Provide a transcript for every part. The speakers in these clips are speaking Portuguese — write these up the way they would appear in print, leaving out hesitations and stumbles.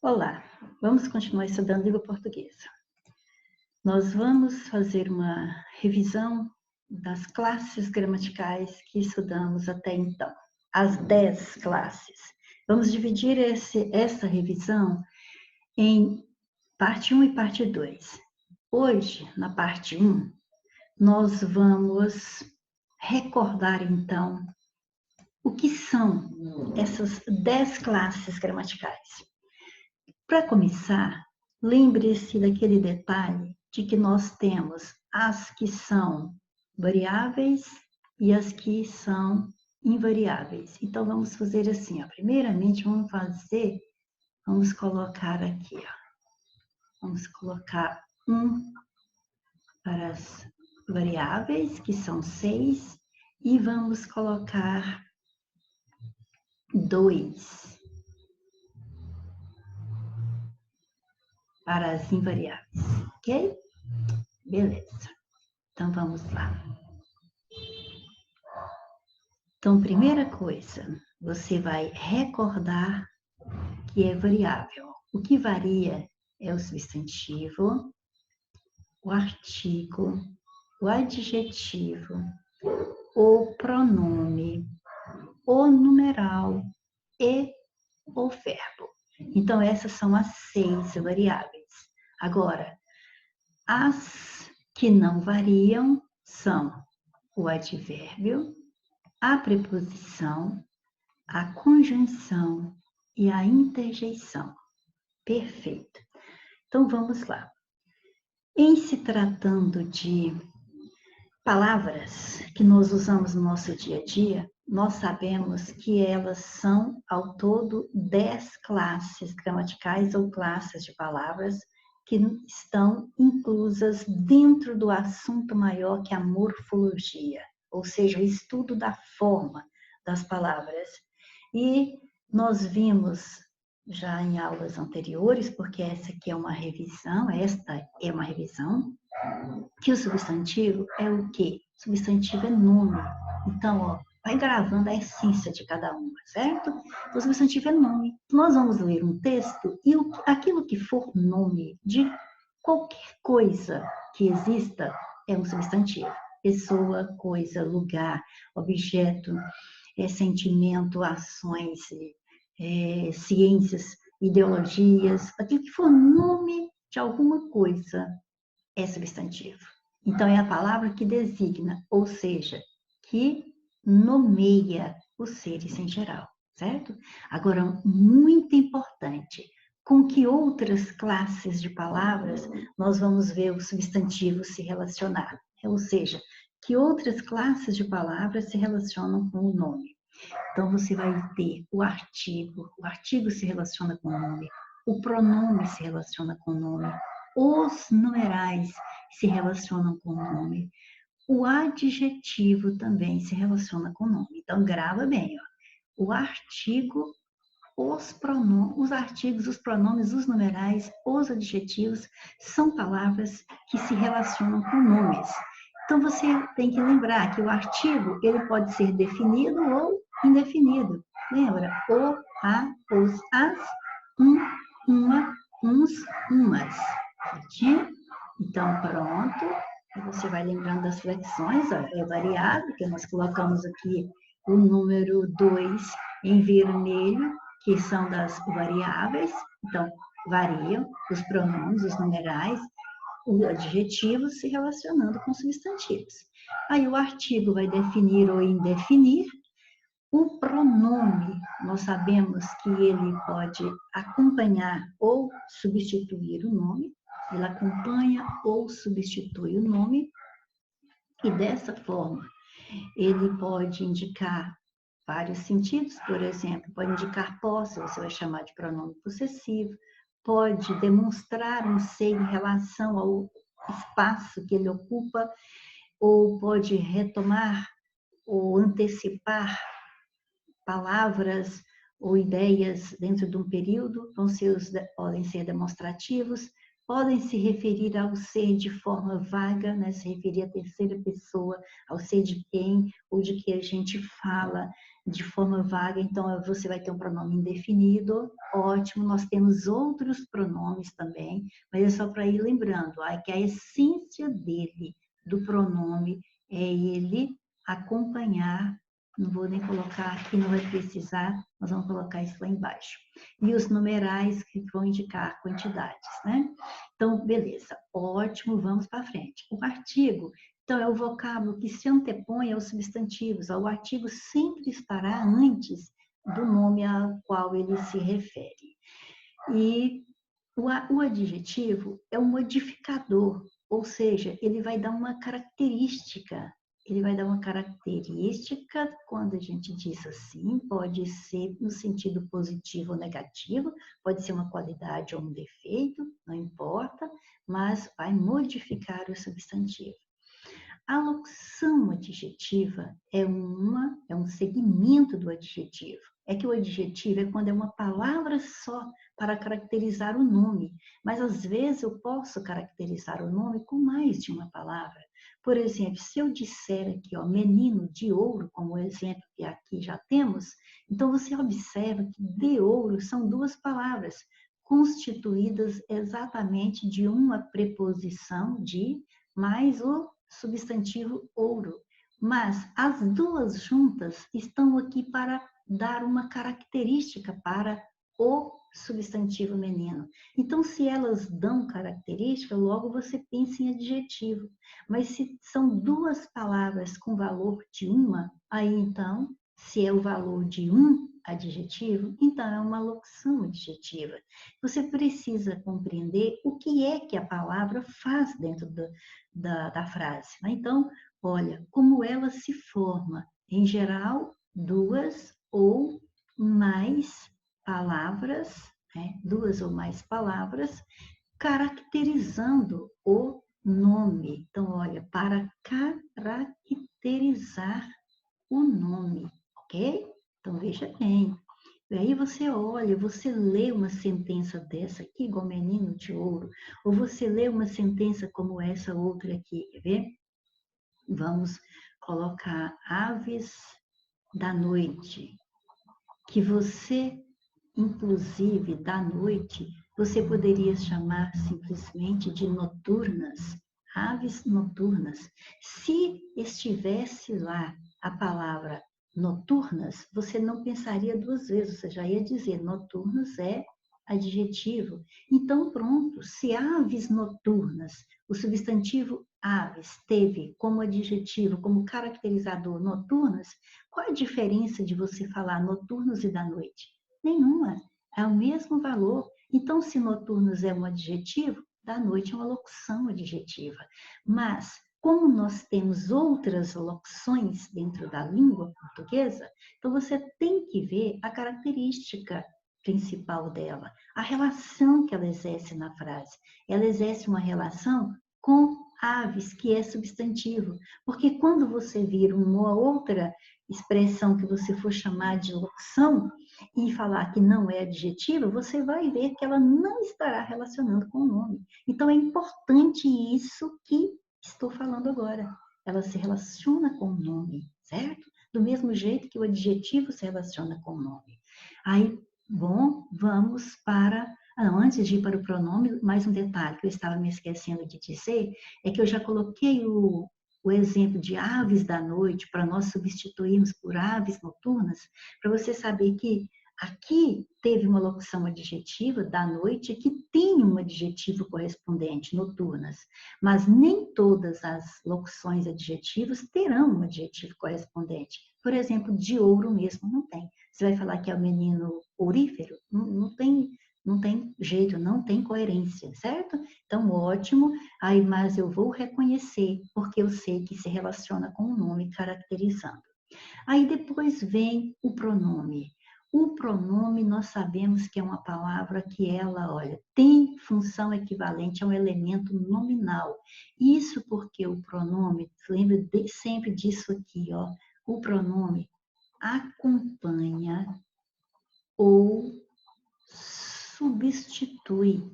Olá, vamos continuar estudando língua portuguesa. Nós vamos fazer uma revisão das classes gramaticais que estudamos até então, as 10 classes. Vamos dividir essa revisão em parte 1 e parte 2. Hoje, na parte 1, nós vamos recordar então o que são essas 10 classes gramaticais. Para começar, lembre-se daquele detalhe de que nós temos as que são variáveis e as que são invariáveis. Então, vamos fazer assim, ó. Primeiramente, vamos colocar aqui, ó. Vamos colocar 1 para as variáveis, que são 6, e vamos colocar 2 para as invariáveis, ok? Beleza. Então, vamos lá. Então, primeira coisa, você vai recordar que é variável. O que varia é o substantivo, o artigo, o adjetivo, o pronome, o numeral e o verbo. Então, essas são as 6 variáveis. Agora, as que não variam são o advérbio, a preposição, a conjunção e a interjeição. Perfeito. Então, vamos lá. Em se tratando de palavras que nós usamos no nosso dia a dia, nós sabemos que elas são, ao todo, 10 classes gramaticais ou classes de palavras que estão inclusas dentro do assunto maior que é a morfologia, ou seja, o estudo da forma das palavras. E nós vimos já em aulas anteriores, porque esta é uma revisão, que o substantivo é o quê? O substantivo é nome. Então, ó, vai gravando a essência de cada uma, certo? O substantivo é nome. Nós vamos ler um texto e aquilo que for nome de qualquer coisa que exista é um substantivo. Pessoa, coisa, lugar, objeto, sentimento, ações, ciências, ideologias, aquilo que for nome de alguma coisa é substantivo. Então, é a palavra que designa, ou seja, que nomeia os seres em geral, certo? Agora, muito importante, com que outras classes de palavras nós vamos ver o substantivo se relacionar? Ou seja, que outras classes de palavras se relacionam com o nome? Então, você vai ter o artigo se relaciona com o nome, o pronome se relaciona com o nome, os numerais se relacionam com o nome, o adjetivo também se relaciona com o nome. Então, grava bem, ó. O artigo, os artigos, os pronomes, os numerais, os adjetivos são palavras que se relacionam com nomes. Então, você tem que lembrar que o artigo, ele pode ser definido ou indefinido. Lembra? O, a, os, as, uma, uns, umas. Certinho? Então, pronto. E você vai lembrando das flexões, ó, é variado, que nós colocamos aqui o número 2 em vermelho, que são das variáveis. Então, variam os pronomes, os numerais, os adjetivos se relacionando com substantivos. Aí o artigo vai definir ou indefinir. O pronome, nós sabemos que ele pode acompanhar ou substituir o nome. Ele acompanha ou substitui o nome. E dessa forma, ele pode indicar vários sentidos. Por exemplo, pode indicar posse, você vai chamar de pronome possessivo. Pode demonstrar um ser em relação ao espaço que ele ocupa, ou pode retomar ou antecipar palavras ou ideias dentro de um período, podem ser demonstrativos, podem se referir ao ser de forma vaga, né? Se referir à terceira pessoa, ao ser de quem ou de que a gente fala. de forma vaga, então você vai ter um pronome indefinido, ótimo, nós temos outros pronomes também, mas é só para ir lembrando, que a essência dele, do pronome, é ele acompanhar, não vou nem colocar aqui, não vai precisar, nós vamos colocar isso lá embaixo. E os numerais que vão indicar quantidades, né? Então, beleza, ótimo, vamos para frente. O artigo, então, é o vocábulo que se antepõe aos substantivos. O artigo sempre estará antes do nome ao qual ele se refere. E o adjetivo é um modificador, ou seja, ele vai dar uma característica. Ele vai dar uma característica, quando a gente diz assim, pode ser no sentido positivo ou negativo, pode ser uma qualidade ou um defeito, não importa, mas vai modificar o substantivo. A locução adjetiva é um segmento do adjetivo. É que o adjetivo é quando é uma palavra só para caracterizar o nome, mas às vezes eu posso caracterizar o nome com mais de uma palavra. Por exemplo, se eu disser aqui, ó, menino de ouro, como o exemplo que aqui já temos, então você observa que de ouro são duas palavras, constituídas exatamente de uma preposição de mais o substantivo ouro. Mas as duas juntas estão aqui para dar uma característica para o substantivo menino. Então, se elas dão característica, logo você pensa em adjetivo. Mas se são duas palavras com valor de uma, aí então, se é o valor de um adjetivo, então é uma locução adjetiva. Você precisa compreender o que é que a palavra faz dentro da frase. Então, olha, como ela se forma, em geral, duas ou mais palavras, né? Duas ou mais palavras, caracterizando o nome. Então, olha, para caracterizar o nome, ok? Então, veja bem. E aí você olha, você lê uma sentença dessa aqui, igual menino de ouro, ou você lê uma sentença como essa outra aqui, quer ver? Vamos colocar aves da noite, que você, inclusive, da noite, você poderia chamar simplesmente de noturnas, aves noturnas. Se estivesse lá a palavra noturnas, você não pensaria duas vezes, você já ia dizer noturnas é adjetivo. Então, pronto, se aves noturnas, o substantivo aves teve como adjetivo, como caracterizador noturnas, qual a diferença de você falar noturnos e da noite? Nenhuma. É o mesmo valor. Então, se noturnos é um adjetivo, da noite é uma locução adjetiva. Mas, como nós temos outras locuções dentro da língua portuguesa, então você tem que ver a característica principal dela, a relação que ela exerce na frase. Ela exerce uma relação com aves, que é substantivo. Porque quando você vira uma outra expressão que você for chamar de locução e falar que não é adjetiva, você vai ver que ela não estará relacionando com o nome. Então, é importante isso que estou falando agora. Ela se relaciona com o nome, certo? Do mesmo jeito que o adjetivo se relaciona com o nome. Aí, bom, vamos para... não, antes de ir para o pronome, mais um detalhe que eu estava me esquecendo de dizer, é que eu já coloquei o exemplo de aves da noite, para nós substituirmos por aves noturnas, para você saber que aqui teve uma locução adjetiva da noite que tem um adjetivo correspondente, noturnas, mas nem todas as locuções adjetivas terão um adjetivo correspondente. Por exemplo, de ouro mesmo não tem. Você vai falar que é o menino ourífero? Não tem jeito, não tem coerência, certo? Então, ótimo, aí, mas eu vou reconhecer, porque eu sei que se relaciona com o nome caracterizando. Aí depois vem o pronome. O pronome, nós sabemos que é uma palavra que ela, olha, tem função equivalente a um elemento nominal. Isso porque o pronome, lembra sempre disso aqui, ó, o pronome acompanha ou substitui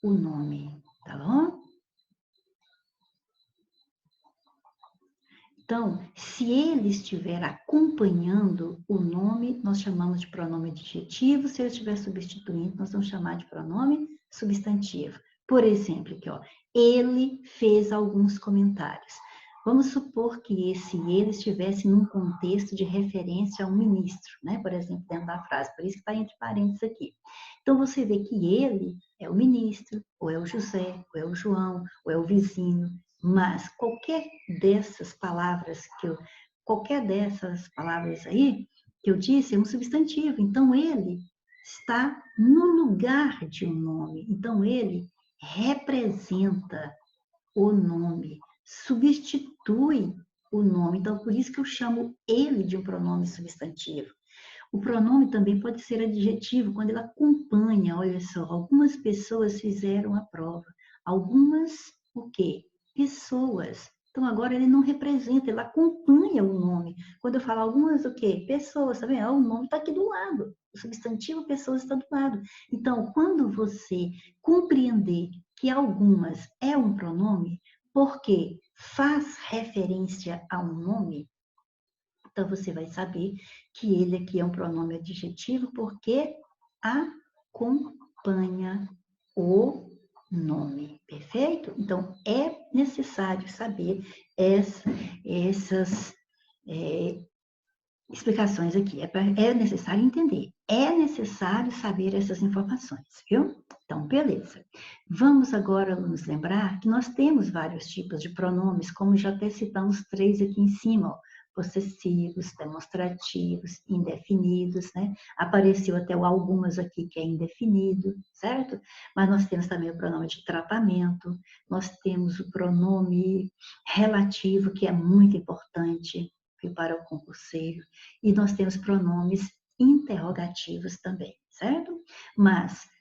o nome, tá bom? Então, se ele estiver acompanhando o nome, nós chamamos de pronome adjetivo. Se ele estiver substituindo, nós vamos chamar de pronome substantivo. Por exemplo, aqui, ó, ele fez alguns comentários. Vamos supor que esse ele estivesse num contexto de referência a um ministro, né? Por exemplo, dentro da frase, por isso que está entre parênteses aqui. Então, você vê que ele é o ministro, ou é o José, ou é o João, ou é o vizinho, mas qualquer dessas palavras aí que eu disse é um substantivo. Então, ele está no lugar de um nome. Então, ele representa o nome, substitui o nome. Então, por isso que eu chamo ele de um pronome substantivo. O pronome também pode ser adjetivo quando ele acompanha. Olha só, algumas pessoas fizeram a prova. Algumas, o quê? Pessoas. Então, agora ele não representa, ele acompanha o nome. Quando eu falo algumas, o quê? Pessoas, tá vendo? O nome está aqui do lado. O substantivo pessoas está do lado. Então, quando você compreender que algumas é um pronome, porque faz referência a um nome, então, você vai saber que ele aqui é um pronome adjetivo porque acompanha o nome, perfeito? Então, é necessário saber essas explicações aqui. É necessário entender. É necessário saber essas informações, viu? Então, beleza. Vamos agora nos lembrar que nós temos vários tipos de pronomes, como já até citamos 3 aqui em cima, ó. Possessivos, demonstrativos, indefinidos, né? Apareceu até o algumas aqui que é indefinido, certo? Mas nós temos também o pronome de tratamento, nós temos o pronome relativo, que é muito importante para o concurseiro, e nós temos pronomes interrogativos também, certo? Mas,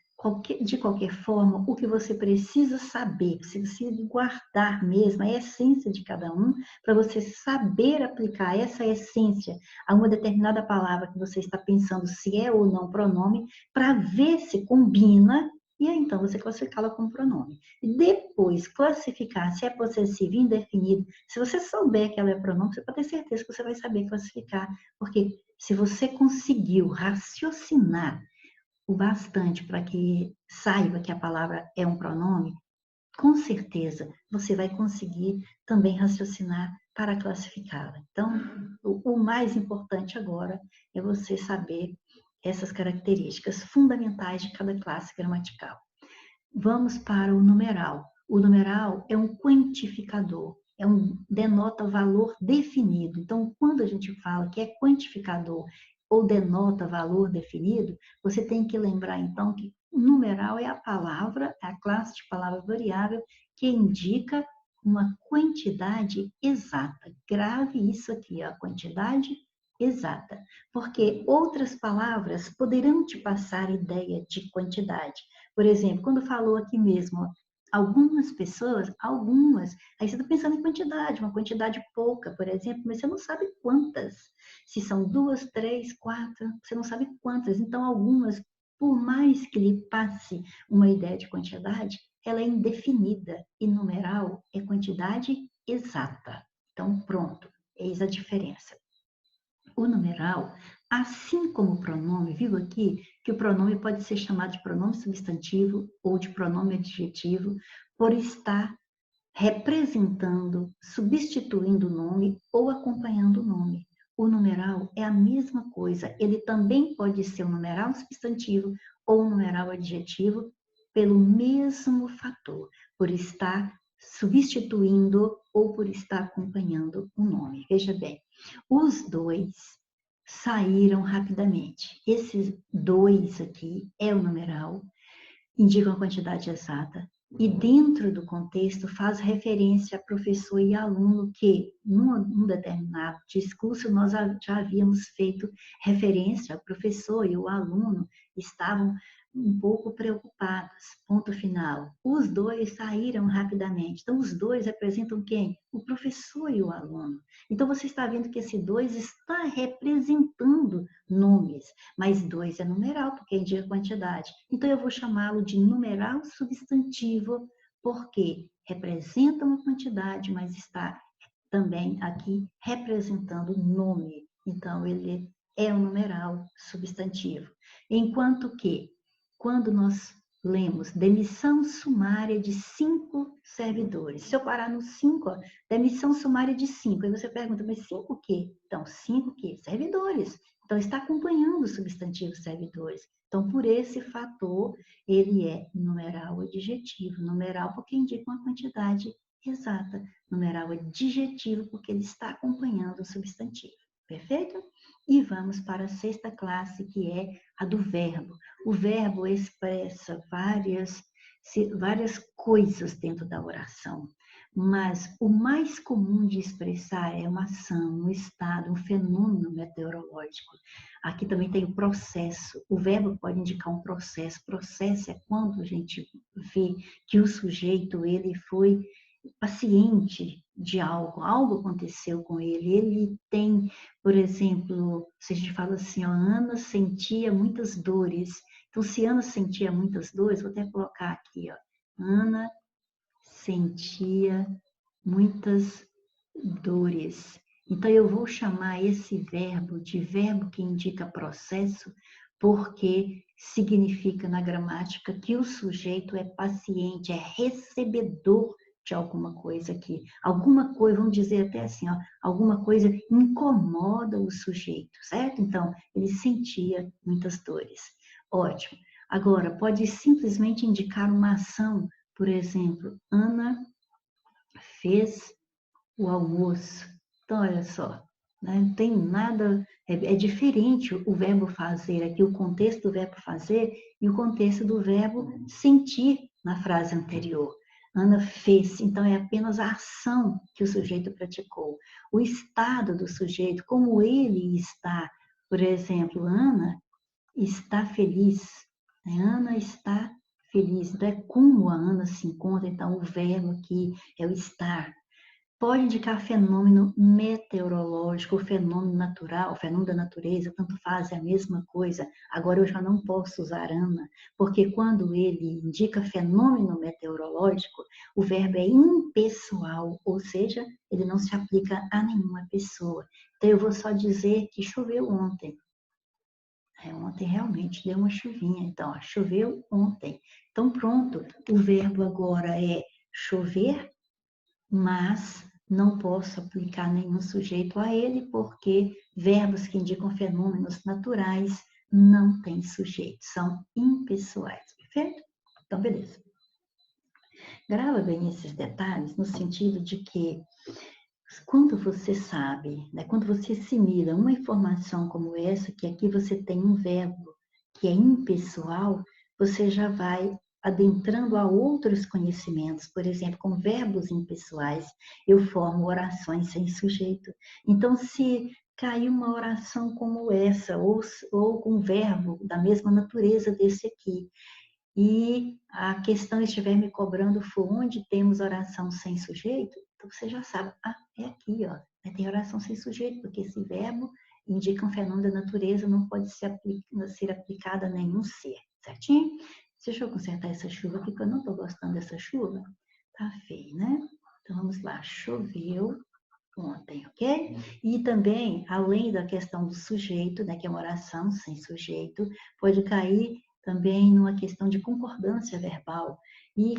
de qualquer forma, o que você precisa saber, você precisa guardar mesmo a essência de cada um, para você saber aplicar essa essência a uma determinada palavra que você está pensando se é ou não pronome, para ver se combina, e aí, então você classificá-la como pronome. E depois classificar se é possessivo, indefinido. Se você souber que ela é pronome, você pode ter certeza que você vai saber classificar, porque se você conseguiu raciocinar o bastante para que saiba que a palavra é um pronome, com certeza você vai conseguir também raciocinar para classificá-la. Então, o mais importante agora é você saber essas características fundamentais de cada classe gramatical. Vamos para o numeral. O numeral é um quantificador, denota valor definido. Então, quando a gente fala que é quantificador ou denota valor definido, você tem que lembrar, então, que o numeral é a palavra, é a classe de palavra variável que indica uma quantidade exata. Grave isso aqui, a quantidade exata, porque outras palavras poderão te passar ideia de quantidade. Por exemplo, quando falou aqui mesmo, algumas pessoas, aí você está pensando em quantidade, uma quantidade pouca, por exemplo, mas você não sabe quantas. Se são 2, 3, 4, você não sabe quantas. Então, algumas, por mais que lhe passe uma ideia de quantidade, ela é indefinida e numeral é quantidade exata. Então, pronto, eis a diferença. O numeral, assim como o pronome, viu aqui que o pronome pode ser chamado de pronome substantivo ou de pronome adjetivo, por estar representando, substituindo o nome ou acompanhando o nome. O numeral é a mesma coisa, ele também pode ser um numeral substantivo ou um numeral adjetivo pelo mesmo fator, por estar substituindo ou por estar acompanhando o nome. Veja bem, os dois saíram rapidamente. Esses dois aqui é o numeral, indicam a quantidade exata, e dentro do contexto faz referência a professor e aluno que, num determinado discurso, nós já havíamos feito referência, o professor e o aluno estavam um pouco preocupados, ponto final. Os dois saíram rapidamente. Então, os dois representam quem? O professor e o aluno. Então, você está vendo que esse dois está representando nomes, mas dois é numeral, porque indica quantidade. Então, eu vou chamá-lo de numeral substantivo, porque representa uma quantidade, mas está também aqui representando nome. Então, ele é um numeral substantivo. Enquanto que, quando nós lemos demissão sumária de 5 servidores, se eu parar no 5, ó, demissão sumária de 5, aí você pergunta, mas 5 o quê? Então, 5 o quê? Servidores. Então, está acompanhando o substantivo servidores. Então, por esse fator, ele é numeral adjetivo. Numeral porque indica uma quantidade exata. Numeral adjetivo porque ele está acompanhando o substantivo. Perfeito? E vamos para a sexta classe, que é a do verbo. O verbo expressa várias coisas dentro da oração, mas o mais comum de expressar é uma ação, um estado, um fenômeno meteorológico. Aqui também tem o processo. O verbo pode indicar um processo. Processo é quando a gente vê que o sujeito ele foi paciente de algo, algo aconteceu com ele. Ele tem, por exemplo, se a gente fala assim, ó, Ana sentia muitas dores. Então, se Ana sentia muitas dores, vou até colocar aqui, ó, Ana sentia muitas dores. Então, eu vou chamar esse verbo de verbo que indica processo, porque significa na gramática que o sujeito é paciente, é recebedor de alguma coisa aqui. Alguma coisa, vamos dizer até assim, ó, alguma coisa incomoda o sujeito, certo? Então, ele sentia muitas dores. Ótimo. Agora, pode simplesmente indicar uma ação, por exemplo, Ana fez o almoço. Então, olha só, né? Não tem nada, é diferente o verbo fazer aqui, o contexto do verbo fazer e o contexto do verbo sentir na frase anterior. Ana fez, então é apenas a ação que o sujeito praticou. O estado do sujeito, como ele está, por exemplo, Ana está feliz, né? Ana está feliz, então é como a Ana se encontra, então o verbo aqui é o estar. Pode indicar fenômeno meteorológico, fenômeno natural, fenômeno da natureza, tanto faz, é a mesma coisa. Agora eu já não posso usar Ana, porque quando ele indica fenômeno meteorológico, o verbo é impessoal, ou seja, ele não se aplica a nenhuma pessoa. Então eu vou só dizer que choveu ontem. Ontem realmente deu uma chuvinha, então ó, choveu ontem. Então pronto, o verbo agora é chover, mas não posso aplicar nenhum sujeito a ele, porque verbos que indicam fenômenos naturais não têm sujeito, são impessoais, perfeito? Então, beleza. Grava bem esses detalhes no sentido de que quando você sabe, né, quando você assimila uma informação como essa, que aqui você tem um verbo que é impessoal, você já vai adentrando a outros conhecimentos. Por exemplo, com verbos impessoais, eu formo orações sem sujeito. Então, se cair uma oração como essa, ou com um verbo da mesma natureza desse aqui, e a questão estiver me cobrando for onde temos oração sem sujeito, então você já sabe, é aqui, ó, tem oração sem sujeito, porque esse verbo indica um fenômeno da natureza, não pode ser aplicado a nenhum ser, certinho? Deixa eu consertar essa chuva aqui, porque eu não estou gostando dessa chuva. Tá feio, né? Então vamos lá, choveu ontem, ok? E também, além da questão do sujeito, né, que é uma oração sem sujeito, pode cair também numa questão de concordância verbal e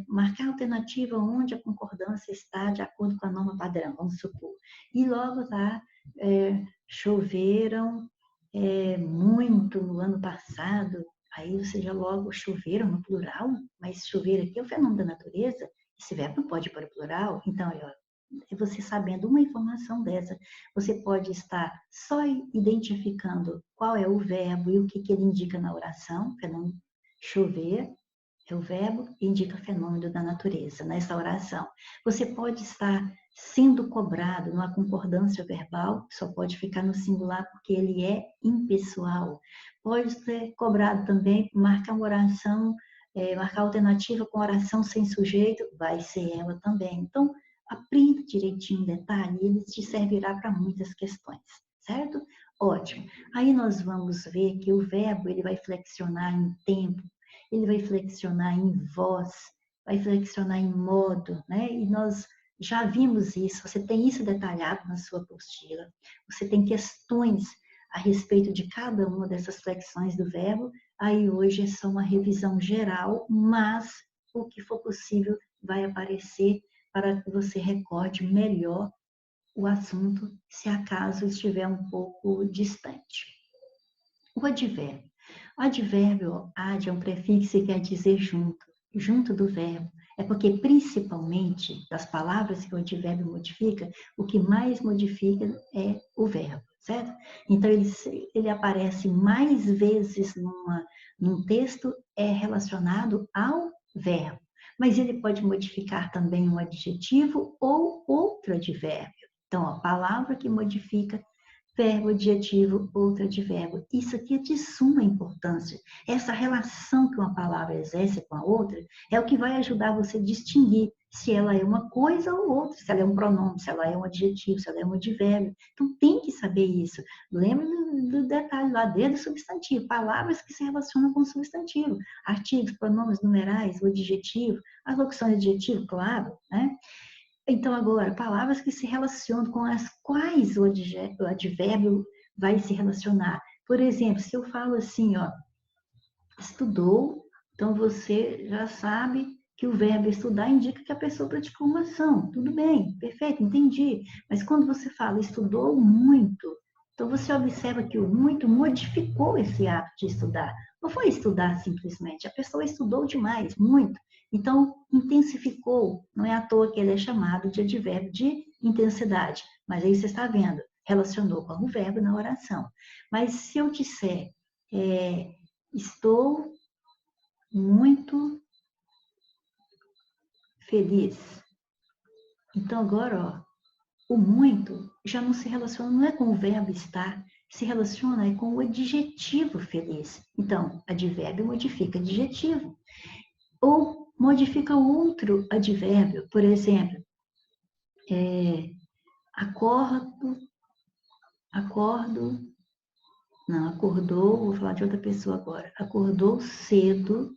marcar a alternativa onde a concordância está de acordo com a norma padrão, vamos supor. E logo lá, choveram muito no ano passado, aí ou seja, logo choveram no plural, mas chover aqui é o fenômeno da natureza, esse verbo não pode ir para o plural, então, você sabendo uma informação dessa, você pode estar só identificando qual é o verbo e o que ele indica na oração, fenômeno chover, é o verbo e indica fenômeno da natureza nessa oração. Você pode estar sendo cobrado numa concordância verbal, só pode ficar no singular porque ele é impessoal. Pode ser cobrado também por marcar uma oração, marcar alternativa com oração sem sujeito, vai ser ela também. Então, aprenda direitinho o detalhe e ele te servirá para muitas questões, certo? Ótimo. Aí nós vamos ver que o verbo ele vai flexionar em tempo, ele vai flexionar em voz, vai flexionar em modo, né? E nós já vimos isso, você tem isso detalhado na sua apostila, você tem questões a respeito de cada uma dessas flexões do verbo, aí hoje é só uma revisão geral, mas o que for possível vai aparecer para que você recorde melhor o assunto, se acaso estiver um pouco distante. O advérbio. O advérbio, ad, é um prefixo que quer dizer junto, junto do verbo. É porque, principalmente, das palavras que o advérbio modifica, o que mais modifica é o verbo, certo? Então, ele aparece mais vezes num texto relacionado ao verbo. Mas ele pode modificar também um adjetivo ou outro advérbio. Então, a palavra que modifica verbo, adjetivo, outro advérbio. Isso aqui é de suma importância. Essa relação que uma palavra exerce com a outra é o que vai ajudar você a distinguir se ela é uma coisa ou outra, se ela é um pronome, se ela é um adjetivo, se ela é um advérbio. Então, tem que saber isso. Lembra do detalhe lá desde o substantivo, palavras que se relacionam com o substantivo, artigos, pronomes, numerais, o adjetivo, as locuções de adjetivo, claro, né? Então, agora, palavras que se relacionam com as quais o advérbio vai se relacionar. Por exemplo, se eu falo assim, ó, estudou, então você já sabe que o verbo estudar indica que a pessoa praticou uma ação. Tudo bem, perfeito, entendi. Mas quando você fala estudou muito, então você observa que o muito modificou esse ato de estudar. Não foi estudar simplesmente, a pessoa estudou demais, muito. Então, intensificou. Não é à toa que ele é chamado de advérbio de intensidade. Mas aí você está vendo, relacionou com o verbo na oração. Mas se eu disser, estou muito feliz. Então, agora, ó, o muito já não se relaciona, não é com o verbo estar, se relaciona com o adjetivo feliz. Então, advérbio modifica adjetivo. Ou modifica outro advérbio. Por exemplo, acordo, não, acordou, vou falar de outra pessoa agora. Acordou cedo.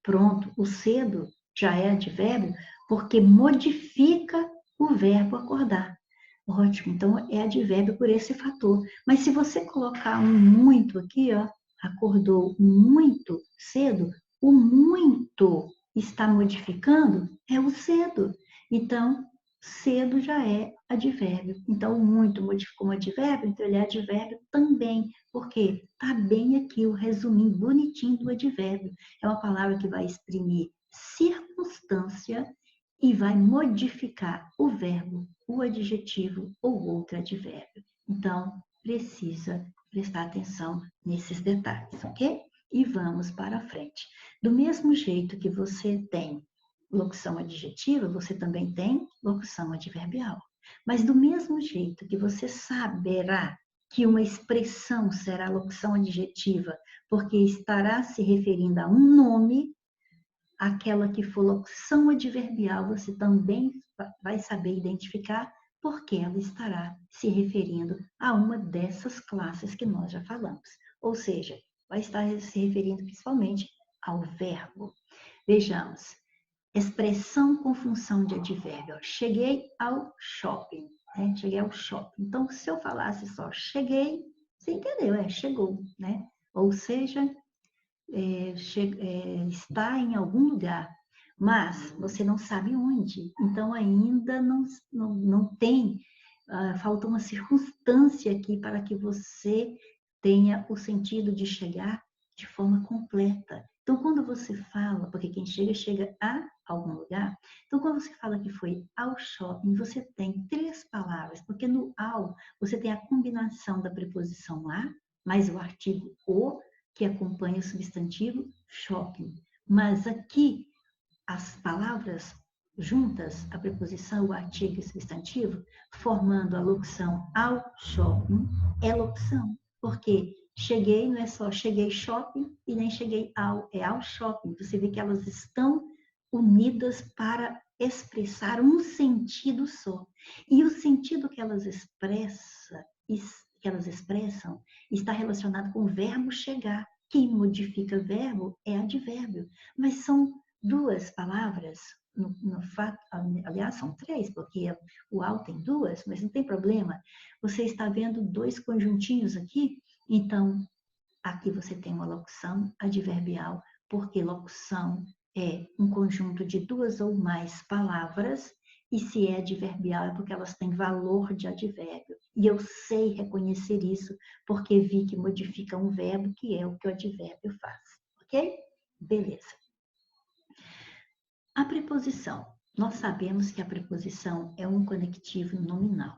Pronto, o cedo já é advérbio porque modifica o verbo acordar. Ótimo, então é advérbio por esse fator. Mas se você colocar um muito aqui, ó, acordou muito cedo, o muito está modificando é o cedo. Então, cedo já é advérbio. Então, o muito modificou um advérbio, então ele é advérbio também. Por quê? Está bem aqui o resuminho bonitinho do advérbio. É uma palavra que vai exprimir circunstância e vai modificar o verbo, o adjetivo ou outro advérbio. Então, precisa prestar atenção nesses detalhes, ok? E vamos para frente. Do mesmo jeito que você tem locução adjetiva, você também tem locução adverbial. Mas do mesmo jeito que você saberá que uma expressão será locução adjetiva, porque estará se referindo a um nome, aquela que for locução adverbial, você também vai saber identificar porque ela estará se referindo a uma dessas classes que nós já falamos. Ou seja, vai estar se referindo principalmente ao verbo. Vejamos. Expressão com função de advérbio. Cheguei ao shopping. Né? Cheguei ao shopping. Então, se eu falasse só cheguei, você entendeu, chegou, né? Ou seja, está em algum lugar, mas você não sabe onde. Então, ainda não tem, falta uma circunstância aqui para que você tenha o sentido de chegar de forma completa. Então, quando você fala, porque quem chega, chega a algum lugar. Então, quando você fala que foi ao shopping, você tem 3 palavras, porque no ao você tem a combinação da preposição a, mais o artigo o, que acompanha o substantivo shopping. Mas aqui, as palavras juntas, a preposição, o artigo e o substantivo, formando a locução ao shopping, é locução. Porque cheguei não é só cheguei shopping e nem cheguei ao, é ao shopping. Você vê que elas estão unidas para expressar um sentido só. E o sentido que elas expressam está relacionado com o verbo chegar. Quem modifica verbo é advérbio. Mas são 2 palavras, no fato, aliás, são 3, porque o ao tem 2, mas não tem problema. Você está vendo 2 conjuntinhos aqui, então aqui você tem uma locução adverbial, porque locução é um conjunto de 2 ou mais palavras, e se é adverbial é porque elas têm valor de advérbio. E eu sei reconhecer isso, porque vi que modifica um verbo, que é o que o advérbio faz. Ok? Beleza. A preposição. Nós sabemos que a preposição é um conectivo nominal.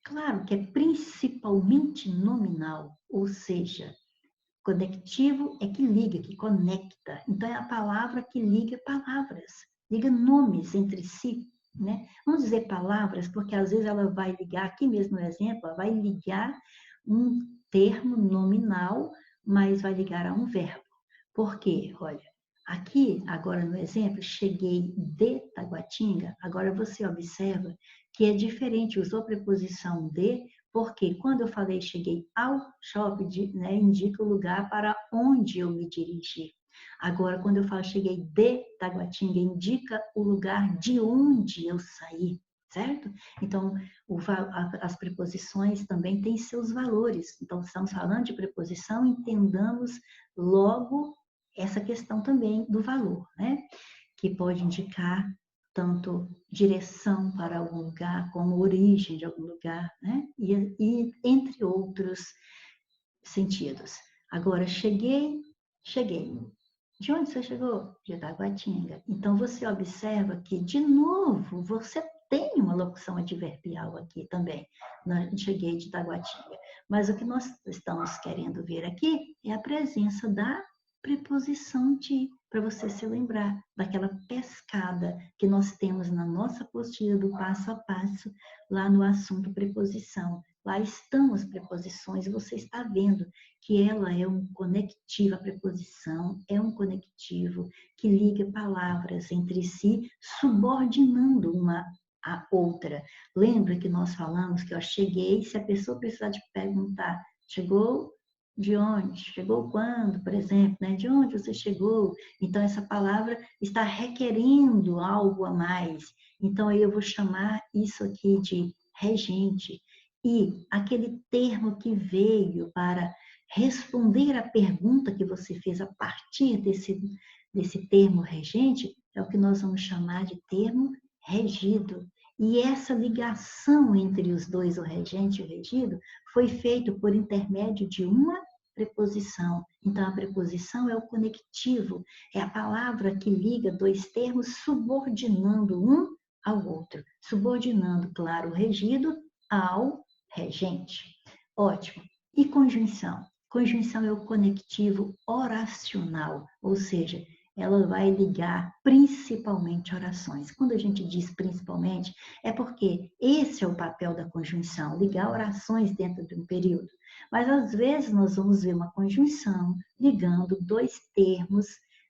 Claro que é principalmente nominal, ou seja, conectivo é que liga, que conecta. Então, é a palavra que liga palavras, liga nomes entre si, né? Vamos dizer palavras, porque às vezes ela vai ligar, aqui mesmo no exemplo, ela vai ligar um termo nominal, mas vai ligar a um verbo. Por quê? Olha, aqui, agora no exemplo, cheguei de Taguatinga, agora você observa que é diferente, usou a preposição de, porque quando eu falei cheguei ao shopping, né, indica o lugar para onde eu me dirigi. Agora, quando eu falo cheguei de Taguatinga, indica o lugar de onde eu saí, certo? Então, as preposições também têm seus valores. Então, estamos falando de preposição, entendamos logo essa questão também do valor, né? Que pode indicar tanto direção para algum lugar, como origem de algum lugar, né? E entre outros sentidos. Agora, cheguei. De onde você chegou? De Taguatinga. Então, você observa que, de novo, você tem uma locução adverbial aqui também. Cheguei de Taguatinga. Mas o que nós estamos querendo ver aqui é a presença da preposição de, para você se lembrar daquela pescada que nós temos na nossa apostila do passo a passo, lá no assunto preposição. Lá estão as preposições, você está vendo que ela é um conectivo, a preposição é um conectivo que liga palavras entre si, subordinando uma à outra. Lembra que nós falamos que eu cheguei, se a pessoa precisar de perguntar, chegou de onde? Chegou quando, por exemplo, né? De onde você chegou? Então, essa palavra está requerendo algo a mais. Então, aí eu vou chamar isso aqui de regente. E aquele termo que veio para responder à pergunta que você fez a partir desse termo regente é o que nós vamos chamar de termo regido. E essa ligação entre os dois, o regente e o regido, foi feita por intermédio de uma preposição. Então, a preposição é o conectivo, é a palavra que liga dois termos, subordinando um ao outro. Subordinando, claro, o regido ao regente. Ótimo. E conjunção? Conjunção é o conectivo oracional, ou seja, ela vai ligar principalmente orações. Quando a gente diz principalmente, é porque esse é o papel da conjunção, ligar orações dentro de um período. Mas às vezes nós vamos ver uma conjunção ligando dois termos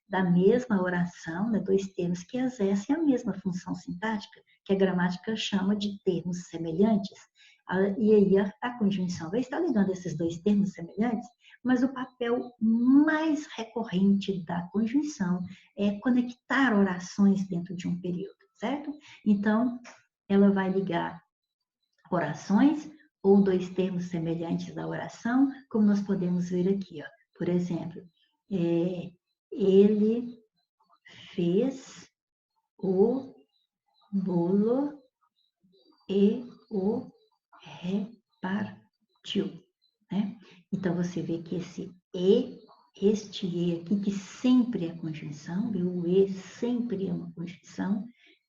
da mesma oração, né, dois termos que exercem a mesma função sintática, que a gramática chama de termos semelhantes. E aí a conjunção vai estar ligando esses dois termos semelhantes, mas o papel mais recorrente da conjunção é conectar orações dentro de um período, certo? Então, ela vai ligar orações ou dois termos semelhantes da oração, como nós podemos ver aqui, ó. Por exemplo, ele fez o bolo e o repartiu, né? Então, você vê que este e aqui, que sempre é conjunção, viu? O e sempre é uma conjunção.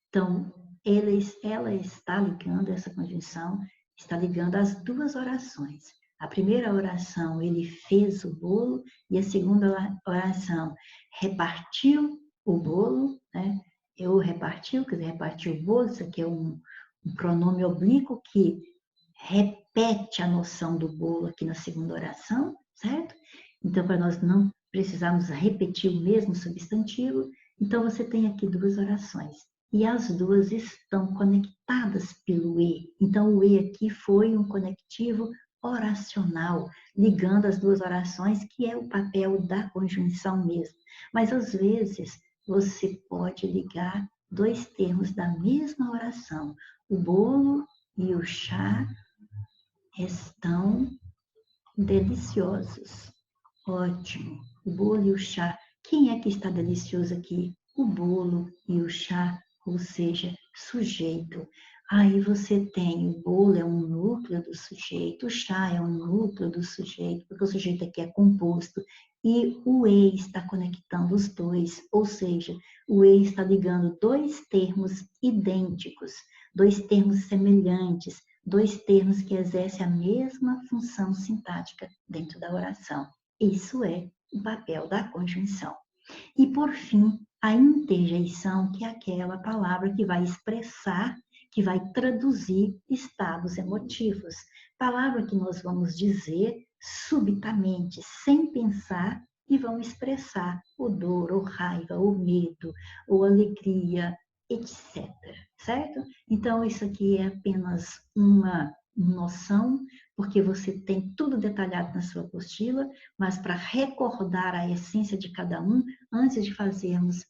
Então, ela está ligando, essa conjunção, está ligando as duas orações. A primeira oração, ele fez o bolo, e a segunda oração, repartiu o bolo, né? Eu repartiu, quer dizer, repartiu o bolo, isso aqui é um pronome oblíquo que repete a noção do bolo aqui na segunda oração, certo? Então, para nós não precisarmos repetir o mesmo substantivo, então você tem aqui duas orações. E as duas estão conectadas pelo E. Então, o E aqui foi um conectivo oracional, ligando as duas orações, que é o papel da conjunção mesmo. Mas, às vezes, você pode ligar dois termos da mesma oração. O bolo e o chá estão deliciosos. Ótimo. O bolo e o chá. Quem é que está delicioso aqui? O bolo e o chá, ou seja, sujeito. Aí você tem o bolo é um núcleo do sujeito, o chá é um núcleo do sujeito, porque o sujeito aqui é composto e o e está conectando os dois, ou seja, o e está ligando dois termos idênticos, dois termos semelhantes, dois termos que exercem a mesma função sintática dentro da oração. Isso é o papel da conjunção. E, por fim, a interjeição, que é aquela palavra que vai expressar, que vai traduzir estados emotivos. Palavra que nós vamos dizer subitamente, sem pensar, e vão expressar ou dor, ou raiva, ou medo, ou alegria, etc. Certo? Então, isso aqui é apenas uma noção, porque você tem tudo detalhado na sua apostila, mas para recordar a essência de cada um, antes de fazermos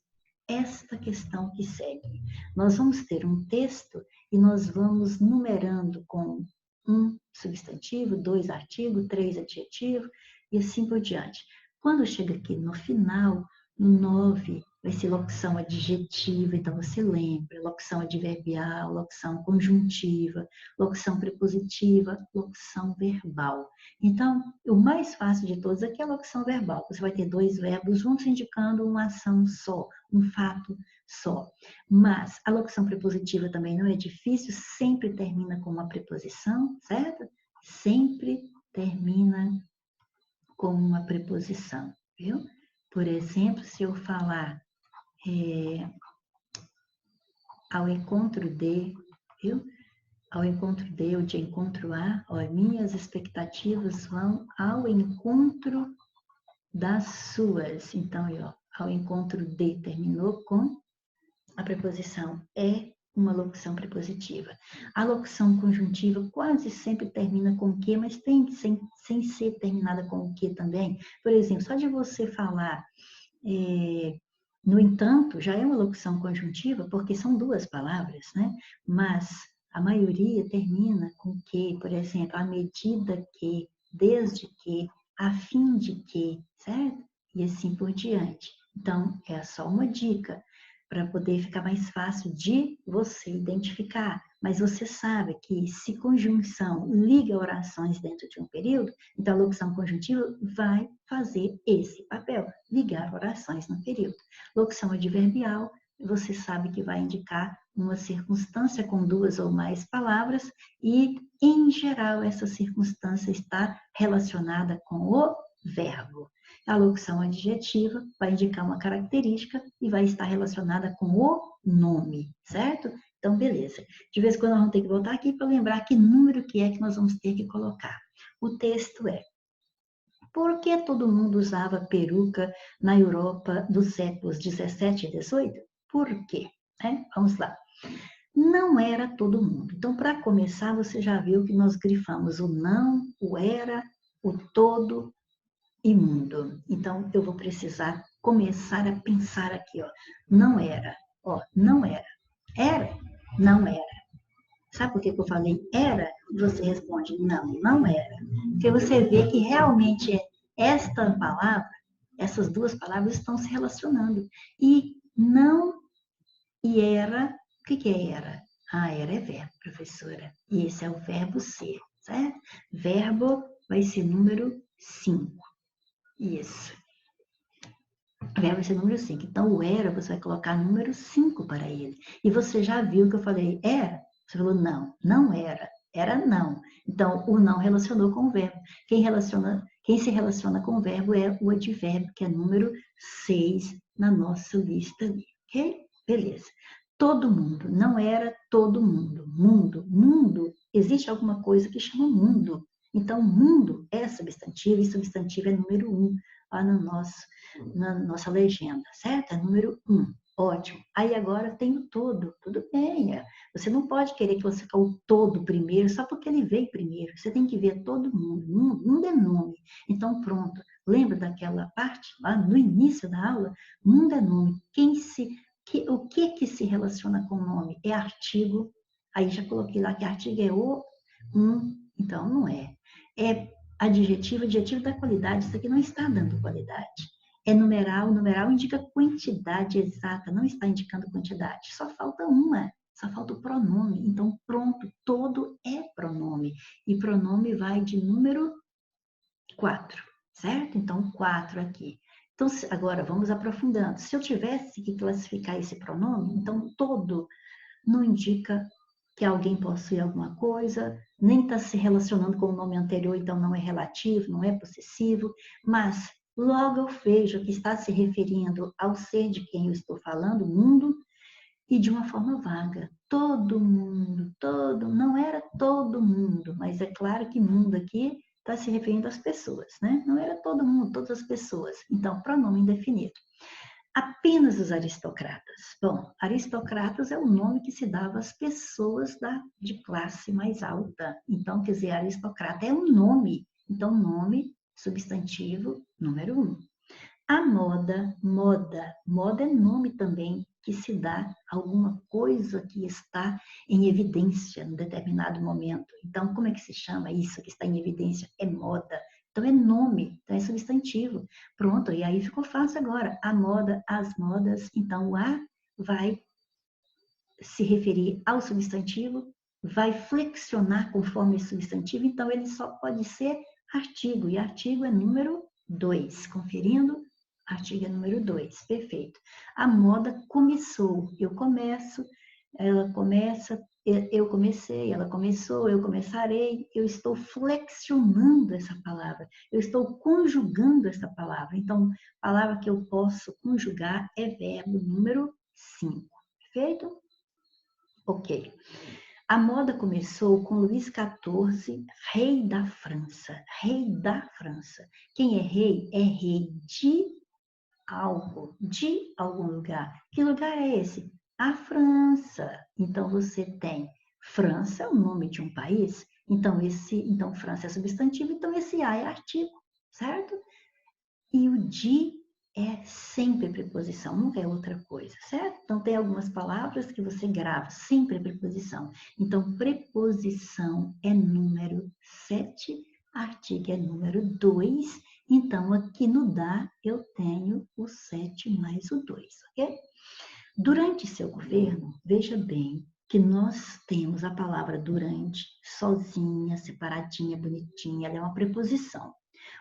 esta questão que segue. Nós vamos ter um texto e nós vamos numerando com um substantivo, dois artigos, três adjetivos e assim por diante. Quando chega aqui no final, no 9, vai ser locução adjetiva, então você lembra, locução adverbial, locução conjuntiva, locução prepositiva, locução verbal. Então, o mais fácil de todos aqui é a locução verbal. Você vai ter dois verbos juntos indicando uma ação só, um fato só. Mas a locução prepositiva também não é difícil, sempre termina com uma preposição, certo? Sempre termina com uma preposição, viu? Por exemplo, se eu falar ao encontro de, viu? Ao encontro de, ou de encontro a, ó, minhas expectativas vão ao encontro das suas. Então, ó, ao encontro de terminou com a preposição é uma locução prepositiva. A locução conjuntiva quase sempre termina com o que, mas tem sem ser terminada com o que também. Por exemplo, só de você falar no entanto, já é uma locução conjuntiva, porque são duas palavras, né? Mas a maioria termina com que, por exemplo, à medida que, desde que, a fim de que, certo? E assim por diante. Então, é só uma dica para poder ficar mais fácil de você identificar. Mas você sabe que se conjunção liga orações dentro de um período, então a locução conjuntiva vai fazer esse papel, ligar orações no período. Locução adverbial, você sabe que vai indicar uma circunstância com duas ou mais palavras e, em geral, essa circunstância está relacionada com o verbo. A locução adjetiva vai indicar uma característica e vai estar relacionada com o nome, certo? Então, beleza. De vez em quando nós vamos ter que voltar aqui para lembrar que número que é que nós vamos ter que colocar. O texto é: por que todo mundo usava peruca na Europa dos séculos 17 e 18? Por quê? Vamos lá. Não era todo mundo. Então, para começar, você já viu que nós grifamos o não, o era, o todo e mundo. Então, eu vou precisar começar a pensar aqui, ó. Não era, ó, não era. Era? Não era. Sabe por que eu falei era? E você responde não, não era. Porque você vê que realmente esta palavra, essas duas palavras estão se relacionando. E não e era, o que é era? Ah, era é verbo, professora. E esse é o verbo ser, certo? Verbo vai ser número 5. Isso. Verbo vai ser número 5. Então, o era, você vai colocar número 5 para ele. E você já viu que eu falei era? Você falou não, não era. Era não. Então, o não relacionou com o verbo. Quem se relaciona com o verbo é o advérbio, que é número 6 na nossa lista ali. Ok? Beleza. Todo mundo. Não era todo mundo. Mundo. Mundo. Existe alguma coisa que chama mundo. Então, mundo é substantivo e substantivo é número 1 lá na nossa legenda, certo? É número 1. Ótimo. Aí agora tem o todo. Tudo bem. Você não pode querer que você coloque o todo primeiro só porque ele veio primeiro. Você tem que ver todo mundo. Mundo é nome. Então, pronto. Lembra daquela parte lá no início da aula? Mundo é nome. O que se relaciona com o nome? É artigo, aí já coloquei lá que artigo é o, então não é. É adjetivo, adjetivo da qualidade, isso aqui não está dando qualidade. É numeral, numeral indica quantidade exata, não está indicando quantidade. Só falta uma, só falta o pronome. Então, pronto, todo é pronome. E pronome vai de número 4, certo? Então, 4 aqui. Então, agora vamos aprofundando. Se eu tivesse que classificar esse pronome, então todo não indica que alguém possui alguma coisa, nem está se relacionando com o nome anterior, então não é relativo, não é possessivo, mas logo eu vejo que está se referindo ao ser de quem eu estou falando, o mundo, e de uma forma vaga. Todo mundo, não era todo mundo, mas é claro que mundo aqui está se referindo às pessoas, né? Não era todo mundo, todas as pessoas. Então, pronome indefinido. Apenas os aristocratas. Bom, aristocratas é o nome que se dava às pessoas de classe mais alta. Então, quer dizer, aristocrata é um nome. Então, nome, substantivo, número 1. A moda é nome também que se dá a alguma coisa que está em evidência em determinado momento. Então, como é que se chama isso que está em evidência? É moda. Então, é nome, então é substantivo. Pronto, e aí ficou fácil agora. A moda, as modas. Então, o a vai se referir ao substantivo, vai flexionar conforme o substantivo, então ele só pode ser artigo, e artigo é número 2. Conferindo, artigo é número 2, perfeito. A moda começou, eu começo, ela começa, eu comecei, ela começou, eu começarei, eu estou flexionando essa palavra, eu estou conjugando essa palavra. Então, a palavra que eu posso conjugar é verbo número 5, perfeito? Ok. A moda começou com Luís XIV, rei da França. Rei da França. Quem é rei? É rei de algo, de algum lugar. Que lugar é esse? A França. Então você tem França é o nome de um país. Então França é substantivo, então esse a é artigo, certo? E o de é sempre preposição, nunca é outra coisa, certo? Então, tem algumas palavras que você grava, sempre preposição. Então, preposição é número 7, artigo é número 2. Então, aqui no dá, eu tenho o 7 mais o 2, ok? Durante seu governo, veja bem que nós temos a palavra durante, sozinha, separadinha, bonitinha, ela é uma preposição.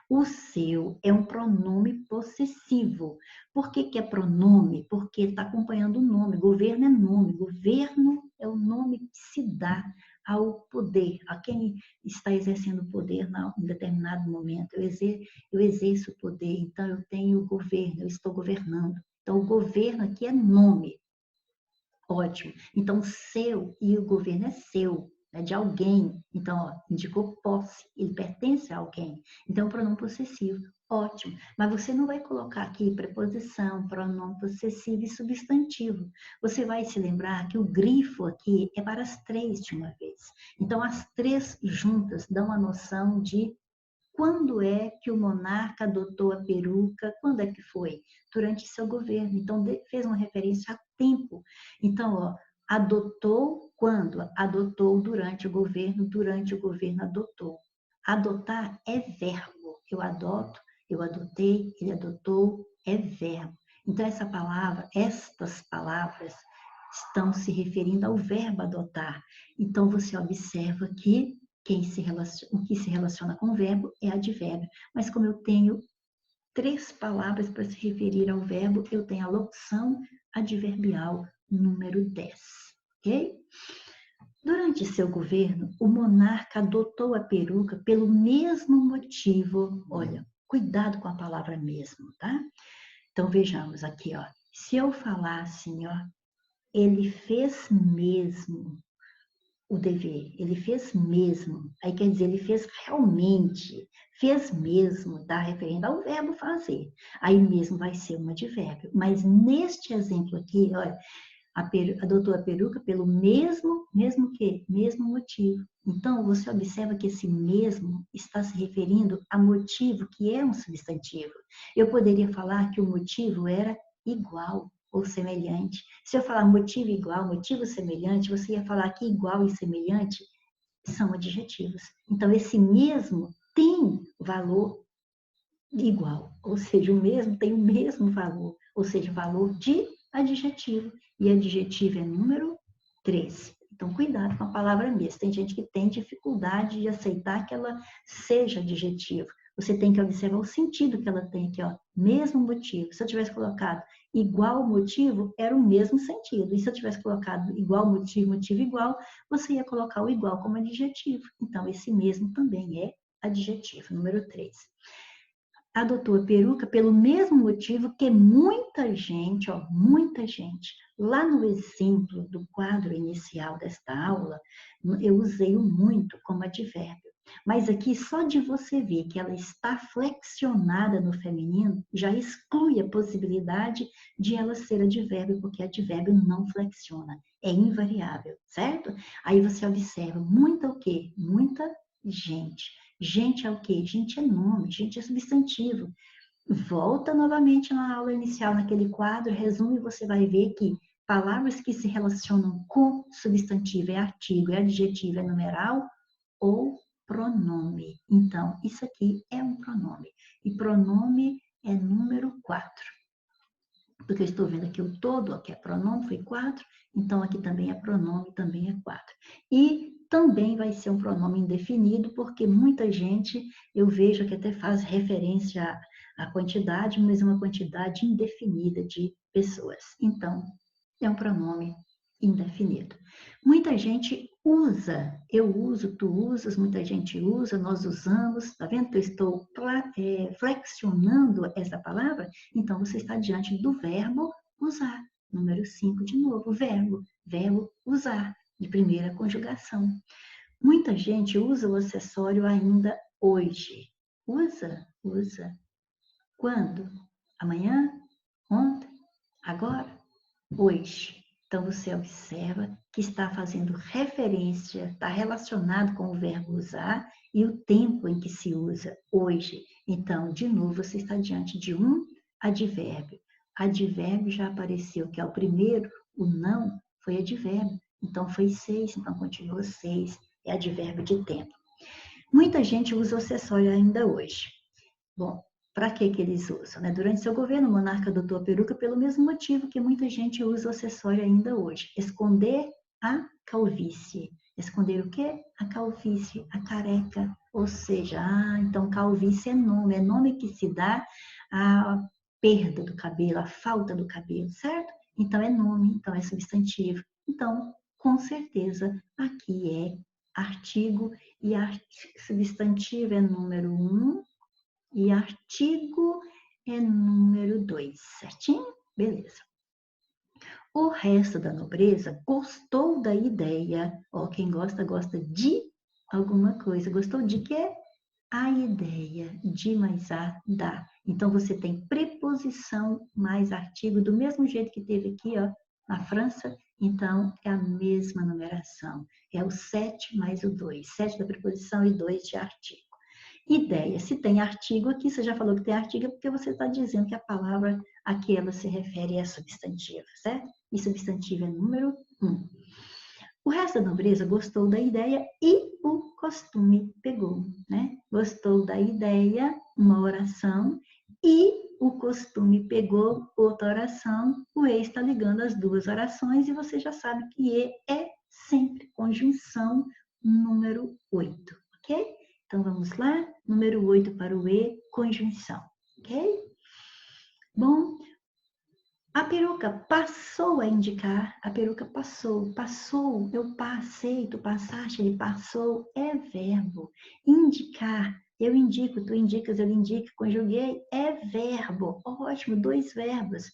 O seu é um pronome possessivo. Por que que é pronome? Porque está acompanhando o nome. Governo é nome. Governo é o nome que se dá ao poder, a quem está exercendo o poder em determinado momento. Eu exerço o poder, então eu tenho governo, eu estou governando. Então, o governo aqui é nome. Ótimo. Então, seu e o governo é seu, é de alguém. Então, ó, indicou posse, ele pertence a alguém. Então, pronome possessivo. Ótimo. Mas você não vai colocar aqui preposição, pronome possessivo e substantivo. Você vai se lembrar que o grifo aqui é para as três de uma vez. Então, as três juntas dão a noção de quando é que o monarca adotou a peruca? Quando é que foi? Durante seu governo. Então, fez uma referência a tempo. Então, ó, adotou quando? Adotou durante o governo adotou. Adotar é verbo. Eu adoto, eu adotei, ele adotou, é verbo. Então, estas palavras estão se referindo ao verbo adotar. Então, você observa que o que se relaciona com o verbo é advérbio. Mas como eu tenho 3 palavras para se referir ao verbo, eu tenho a locução adverbial número 10, ok? Durante seu governo, o monarca adotou a peruca pelo mesmo motivo. Olha, cuidado com a palavra mesmo, tá? Então, vejamos aqui, ó. Se eu falar assim, ó, ele fez mesmo o dever, ele fez mesmo. Aí quer dizer, ele fez realmente, fez mesmo, tá referindo ao verbo fazer. Aí mesmo vai ser um advérbio. Mas neste exemplo aqui, olha, adotou a peruca pelo mesmo motivo. Então, você observa que esse mesmo está se referindo a motivo, que é um substantivo. Eu poderia falar que o motivo era igual, ou semelhante. Se eu falar motivo igual, motivo semelhante, você ia falar que igual e semelhante são adjetivos. Então, esse mesmo tem valor igual, ou seja, o mesmo tem o mesmo valor, ou seja, valor de adjetivo. E adjetivo é número 13. Então, cuidado com a palavra mesmo. Tem gente que tem dificuldade de aceitar que ela seja adjetivo. Você tem que observar o sentido que ela tem aqui, ó. Mesmo motivo. Se eu tivesse colocado igual motivo, era o mesmo sentido. E se eu tivesse colocado igual motivo, motivo igual, você ia colocar o igual como adjetivo. Então, esse mesmo também é adjetivo, número 3. Adotou a peruca pelo mesmo motivo que muita gente, ó, muita gente, lá no exemplo do quadro inicial desta aula, eu usei-o muito como advérbio. Mas aqui, só de você ver que ela está flexionada no feminino, já exclui a possibilidade de ela ser advérbio, porque advérbio não flexiona, é invariável, certo? Aí você observa, muita o quê? Muita gente. Gente é o quê? Gente é nome, gente é substantivo. Volta novamente na aula inicial, naquele quadro, resumo, e você vai ver que palavras que se relacionam com substantivo é artigo, é adjetivo, é numeral ou pronome. Então, isso aqui é um pronome. E pronome é número 4. Porque eu estou vendo aqui o todo, aqui é pronome, foi 4, então aqui também é pronome, também é 4. E também vai ser um pronome indefinido, porque muita gente, eu vejo que até faz referência à quantidade, mas é uma quantidade indefinida de pessoas. Então, é um pronome indefinido. Muita gente usa, eu uso, tu usas, muita gente usa, nós usamos, tá vendo que eu estou flexionando essa palavra? Então, você está diante do verbo usar. Número 5 de novo, verbo usar, de primeira conjugação. Muita gente usa o acessório ainda hoje. Usa. Quando? Amanhã? Ontem? Agora? Hoje. Então, você observa que está fazendo referência, está relacionado com o verbo usar e o tempo em que se usa, hoje. Então, de novo, você está diante de um advérbio. Advérbio já apareceu, que é o primeiro, o não foi advérbio. Então, foi 6, então continua 6, é advérbio de tempo. Muita gente usa o acessório ainda hoje. Bom, para que eles usam? Né? Durante seu governo, o monarca adotou a peruca pelo mesmo motivo que muita gente usa o acessório ainda hoje. Esconder a calvície. Esconder o quê? A calvície, a careca. Ou seja, então calvície é nome que se dá à perda do cabelo, à falta do cabelo, certo? Então é nome, então é substantivo. Então, com certeza, aqui é artigo e substantivo é número 1, e artigo é número 2, certinho? Beleza. O resto da nobreza gostou da ideia. Ó, quem gosta, gosta de alguma coisa. Gostou de quê? A ideia de mais a, da. Então, você tem preposição mais artigo, do mesmo jeito que teve aqui, ó, na França. Então, é a mesma numeração. É o 7 mais o 2. 7 da preposição e 2 de artigo. Ideia. Se tem artigo aqui, você já falou que tem artigo, é porque você está dizendo que a palavra a que ela se refere é substantiva, certo? E substantivo é número 1. O resto da nobreza gostou da ideia e o costume pegou, né? Gostou da ideia, uma oração, e o costume pegou outra oração. O E está ligando as duas orações e você já sabe que E é sempre conjunção número 8, ok? Então, vamos lá. Número 8 para o E, conjunção. Ok? Bom, a peruca passou a indicar. A peruca passou. Passou, eu passei, tu passaste, ele passou. É verbo. Indicar. Eu indico, tu indicas, ele indica. Conjuguei. É verbo. Ótimo, 2 verbos.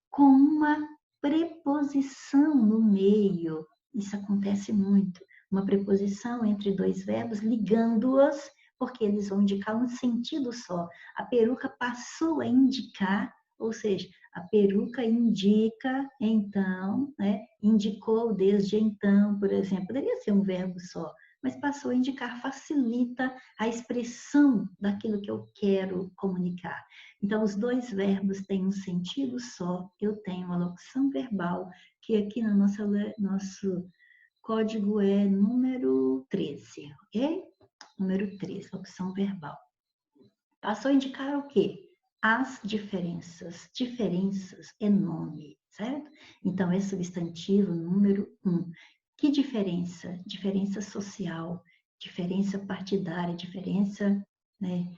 Com uma preposição no meio. Isso acontece muito. Uma preposição entre 2 verbos, ligando-os, porque eles vão indicar um sentido só. A peruca passou a indicar, ou seja, a peruca indica, então, né? Indicou desde então, por exemplo. Poderia ser um verbo só, mas passou a indicar, facilita a expressão daquilo que eu quero comunicar. Então, os dois verbos têm um sentido só. Eu tenho a locução verbal, que aqui no nosso código é número 13, ok? Número 13, locução verbal. Passou a indicar o quê? As diferenças. Diferenças é nome, certo? Então, é substantivo número 1. Que diferença? Diferença social, diferença partidária, diferença, né,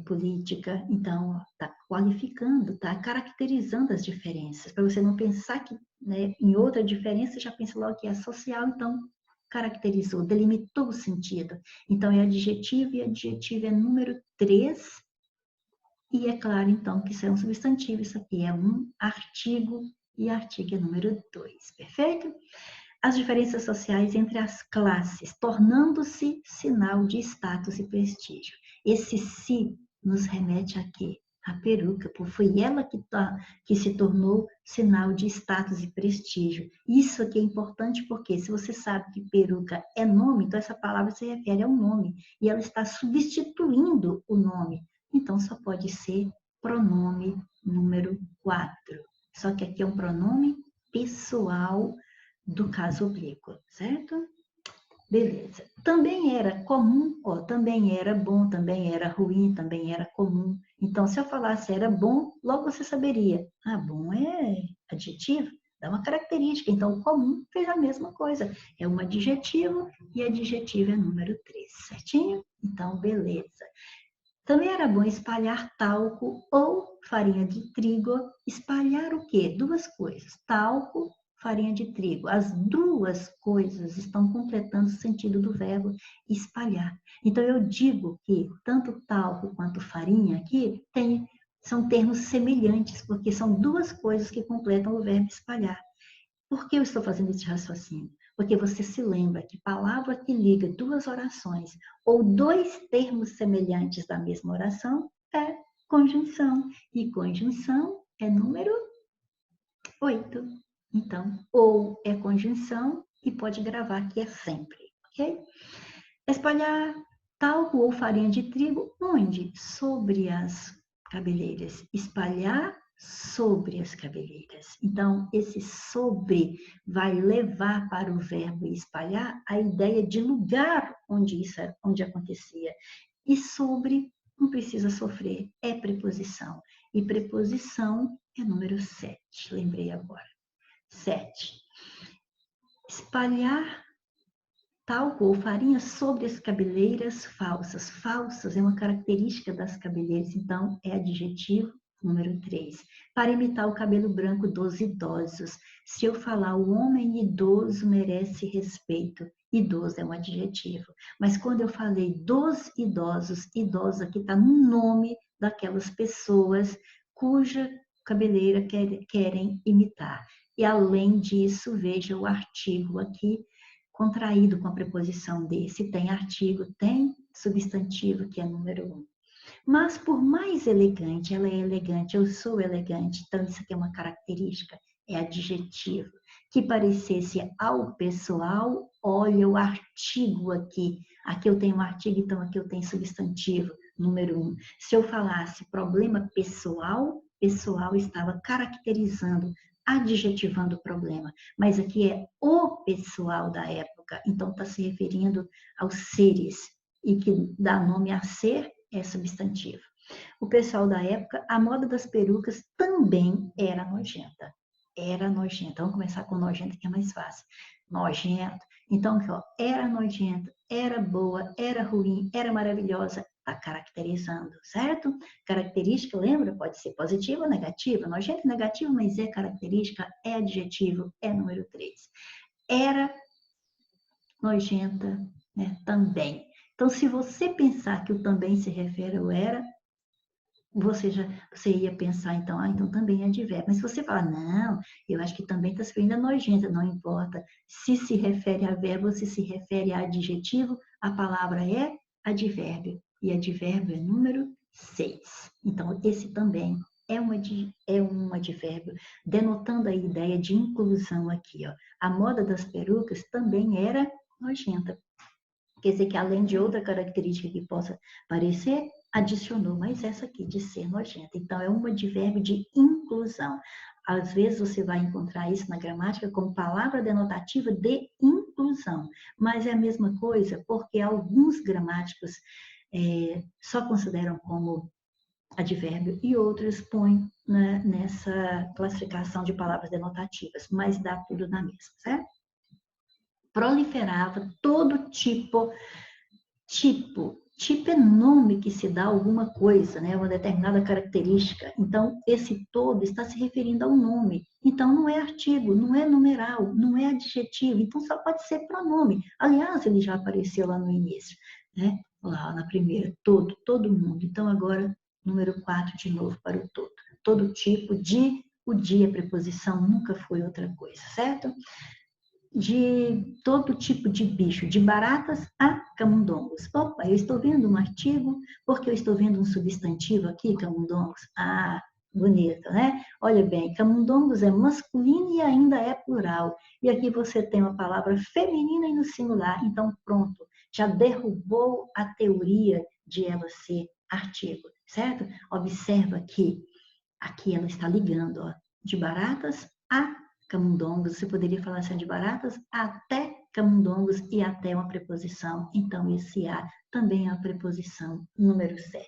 política. Então, está qualificando, está caracterizando as diferenças, para você não pensar que, né, em outra diferença, já pensa logo que é social, então caracterizou, delimitou o sentido. Então, é adjetivo, e adjetivo é número 3, e é claro, então, que isso é um substantivo, isso aqui é um artigo, e artigo é número 2, perfeito? As diferenças sociais entre as classes, tornando-se sinal de status e prestígio. Esse se nos remete a quê? A peruca, porque foi ela que se tornou sinal de status e prestígio. Isso aqui é importante porque se você sabe que peruca é nome, então essa palavra se refere ao nome, e ela está substituindo o nome. Então só pode ser pronome número 4. Só que aqui é um pronome pessoal do caso oblíquo, certo? Beleza. Também era comum, ó, também era bom, também era ruim, também era comum. Então, se eu falasse era bom, logo você saberia. Ah, bom é adjetivo, dá uma característica. Então, o comum fez a mesma coisa. É um adjetivo e adjetivo é número 3, certinho? Então, beleza. Também era bom espalhar talco ou farinha de trigo. Espalhar o quê? Duas coisas. Talco, farinha de trigo. As duas coisas estão completando o sentido do verbo espalhar. Então, eu digo que tanto talco quanto farinha aqui são termos semelhantes, porque são duas coisas que completam o verbo espalhar. Por que eu estou fazendo esse raciocínio? Porque você se lembra que palavra que liga duas orações ou dois termos semelhantes da mesma oração é conjunção. E conjunção é número 8. Então, ou é conjunção e pode gravar que é sempre, ok? Espalhar talco ou farinha de trigo, onde? Sobre as cabeleiras. Espalhar sobre as cabeleiras. Então, esse sobre vai levar para o verbo espalhar a ideia de lugar onde acontecia. E sobre não precisa sofrer, é preposição. E preposição é número 7, lembrei agora. 7. Espalhar talco ou farinha sobre as cabeleiras falsas. Falsas é uma característica das cabeleiras, então é adjetivo número 3. Para imitar o cabelo branco dos idosos. Se eu falar o homem idoso merece respeito, idoso é um adjetivo. Mas quando eu falei dos idosos, idoso aqui está no nome daquelas pessoas cuja cabeleira querem imitar. E além disso, veja o artigo aqui, contraído com a preposição de. Se tem artigo, tem substantivo, que é número 1. Mas por mais elegante, ela é elegante, eu sou elegante, então isso aqui é uma característica, é adjetivo. Que parecesse ao pessoal, olha o artigo aqui. Aqui eu tenho um artigo, então aqui eu tenho substantivo, número 1. Se eu falasse problema pessoal, pessoal estava caracterizando, adjetivando o problema. Mas aqui é o pessoal da época, então está se referindo aos seres, e que dá nome a ser é substantivo. O pessoal da época, a moda das perucas também era nojenta. Era nojenta. Vamos começar com nojenta, que é mais fácil. Nojento. Então, aqui, ó, era nojenta, era boa, era ruim, era maravilhosa. Está caracterizando, certo? Característica, lembra? Pode ser positiva ou negativa. Nojenta e negativa, mas é característica, é adjetivo, é número 3. Era nojenta, né, também. Então, se você pensar que o também se refere ao era, você ia pensar, então, então também é advérbio. Mas se você falar, não, eu acho que também está se referindo a nojenta, não importa. Se refere a verbo ou se refere a adjetivo, a palavra é advérbio. E advérbio é número 6. Então, esse também é um advérbio, denotando a ideia de inclusão aqui. Ó. A moda das perucas também era nojenta. Quer dizer que além de outra característica que possa parecer, adicionou mais essa aqui de ser nojenta. Então, é um advérbio de inclusão. Às vezes você vai encontrar isso na gramática como palavra denotativa de inclusão, mas é a mesma coisa porque alguns gramáticos só consideram como advérbio e outros põem, né, nessa classificação de palavras denotativas, mas dá tudo na mesma, certo? Proliferava todo tipo é nome que se dá a alguma coisa, né? Uma determinada característica. Então, esse todo está se referindo ao nome. Então, não é artigo, não é numeral, não é adjetivo. Então, só pode ser pronome. Aliás, ele já apareceu lá no início, né? Lá na primeira, todo mundo. Então, agora, número 4 de novo para o todo. Todo tipo de, o de é preposição, nunca foi outra coisa, certo? De todo tipo de bicho, de baratas a camundongos. Opa, eu estou vendo um artigo, porque eu estou vendo um substantivo aqui, camundongos. Ah, bonito, né? Olha bem, camundongos é masculino e ainda é plural. E aqui você tem uma palavra feminina e no singular. Então, pronto, já derrubou a teoria de ela ser artigo, certo? Observa que aqui ela está ligando, ó, de baratas a camundongos. Você poderia falar assim, de baratas até camundongos e até uma preposição. Então, esse a também é a preposição número 7.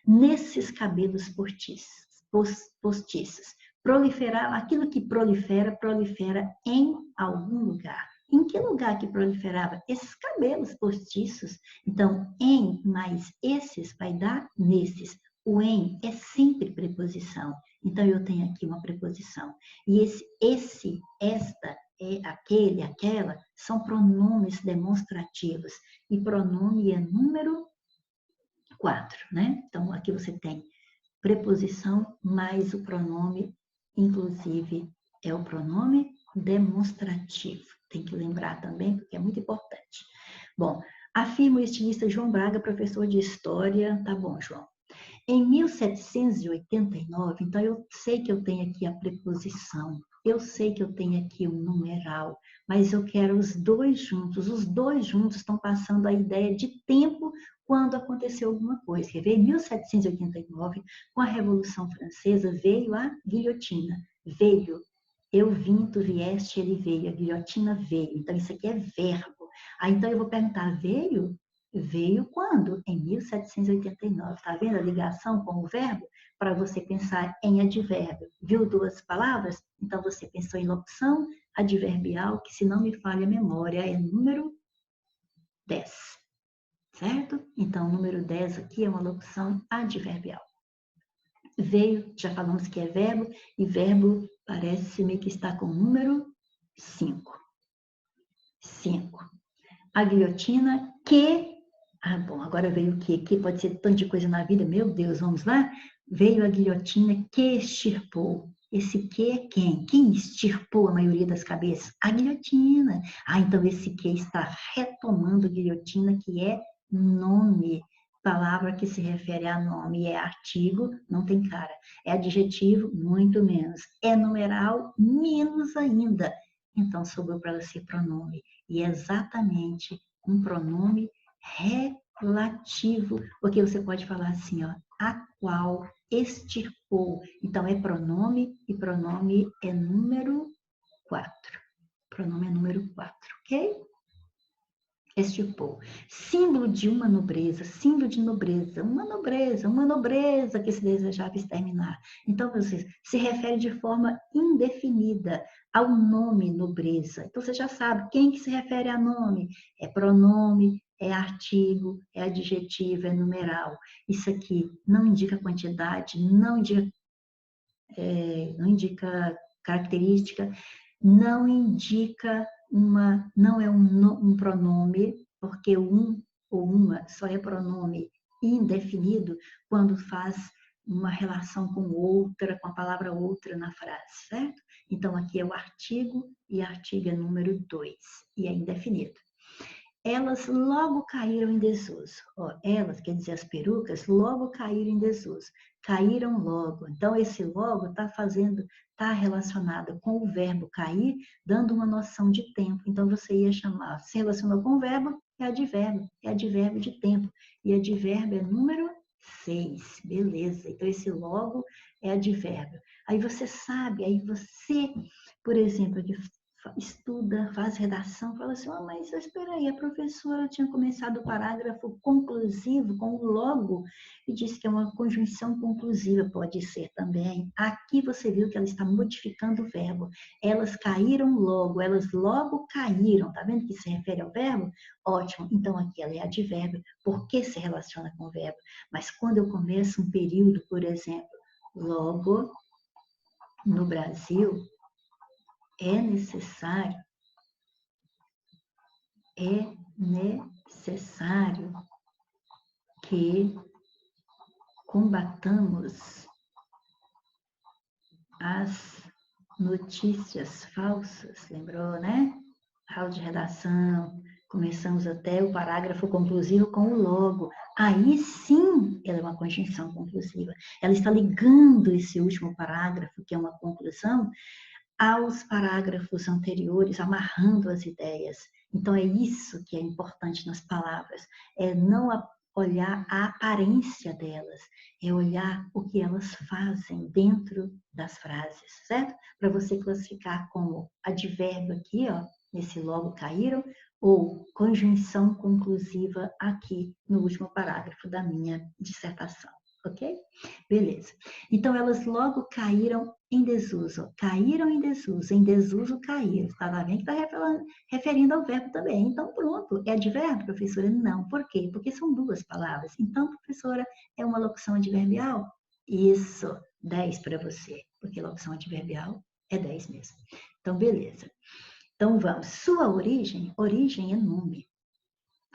Nesses cabelos postiços. Proliferar, aquilo que prolifera em algum lugar. Em que lugar que proliferava? Esses cabelos postiços. Então, em mais esses vai dar nesses. O em é sempre preposição. Então, eu tenho aqui uma preposição. E esse, esta, aquele, aquela, são pronomes demonstrativos. E pronome é número 4, né? Então, aqui você tem preposição mais o pronome, inclusive, é o pronome demonstrativo. Tem que lembrar também, porque é muito importante. Bom, afirma o estilista João Braga, professor de História. Tá bom, João. Em 1789, então eu sei que eu tenho aqui a preposição, eu sei que eu tenho aqui o numeral, mas eu quero os dois juntos. Os dois juntos estão passando a ideia de tempo quando aconteceu alguma coisa. Quer ver? Em 1789, com a Revolução Francesa, veio a guilhotina. Veio. Eu vim, tu vieste, ele veio. A guilhotina veio. Então, isso aqui é verbo. Aí, então, eu vou perguntar, veio? Veio quando? Em 1789. Está vendo a ligação com o verbo? Para você pensar em advérbio. Viu duas palavras? Então, você pensou em locução adverbial, que, se não me falha a memória, é número 10. Certo? Então, o número 10 aqui é uma locução adverbial. Veio, já falamos que é verbo, e verbo parece-me que está com o número 5. 5. A guilhotina que... Ah, bom, agora veio o quê? Que pode ser tanto de coisa na vida. Meu Deus, vamos lá? Veio a guilhotina que extirpou. Esse que é quem? Quem extirpou a maioria das cabeças? A guilhotina. Ah, então esse que está retomando guilhotina, que é nome. Palavra que se refere a nome. É artigo, não tem cara. É adjetivo, muito menos. É numeral, menos ainda. Então sobrou para ela ser pronome. E é exatamente um pronome relativo, porque você pode falar assim, ó, a qual extirpou. Então, é pronome, e pronome é número 4. Pronome é número 4, ok? Extirpou. Símbolo de uma nobreza, símbolo de nobreza, uma nobreza que se desejava exterminar. Então, você se refere de forma indefinida ao nome nobreza. Então, você já sabe quem que se refere a nome. É pronome, é artigo, é adjetivo, é numeral. Isso aqui não indica quantidade, não indica característica, não indica não é um pronome, porque um ou uma só é pronome indefinido quando faz uma relação com outra, com a palavra outra na frase, certo? Então, aqui é o artigo, e artigo é número 2, e é indefinido. elas logo caíram em desuso. Ó, elas, quer dizer, as perucas, logo caíram em desuso. Caíram logo. Então, esse logo está relacionado com o verbo cair, dando uma noção de tempo. Então, você ia chamar, se relacionou com o verbo, é advérbio de tempo. E advérbio é número 6, beleza. Então, esse logo é advérbio. Aí você sabe, aí você, por exemplo, estuda, faz redação, fala assim, oh, mas espera aí, a professora tinha começado o parágrafo conclusivo com o logo e disse que é uma conjunção conclusiva, pode ser também. Aqui você viu que ela está modificando o verbo. Elas caíram logo, elas logo caíram, tá vendo que se refere ao verbo? Ótimo, então aqui ela é advérbio, porque se relaciona com o verbo. Mas quando eu começo um período, por exemplo, logo no Brasil, é necessário que combatamos as notícias falsas, lembrou, né? Aula de redação, começamos até o parágrafo conclusivo com o logo. Aí sim, ela é uma conjunção conclusiva. Ela está ligando esse último parágrafo, que é uma conclusão, aos parágrafos anteriores, amarrando as ideias. Então, é isso que é importante nas palavras, é não olhar a aparência delas, é olhar o que elas fazem dentro das frases, certo? Para você classificar como advérbio aqui, ó, nesse logo caíram, ou conjunção conclusiva aqui no último parágrafo da minha dissertação, ok? Beleza. Então, elas logo caíram em desuso. Caíram em desuso caíram. Estava bem que está referindo ao verbo também. Então, pronto. É advérbio, professora? Não. Por quê? Porque são duas palavras. Então, professora, é uma locução adverbial? Isso. 10 para você. Porque locução adverbial é 10 mesmo. Então, beleza. Então, vamos. Sua origem é nome.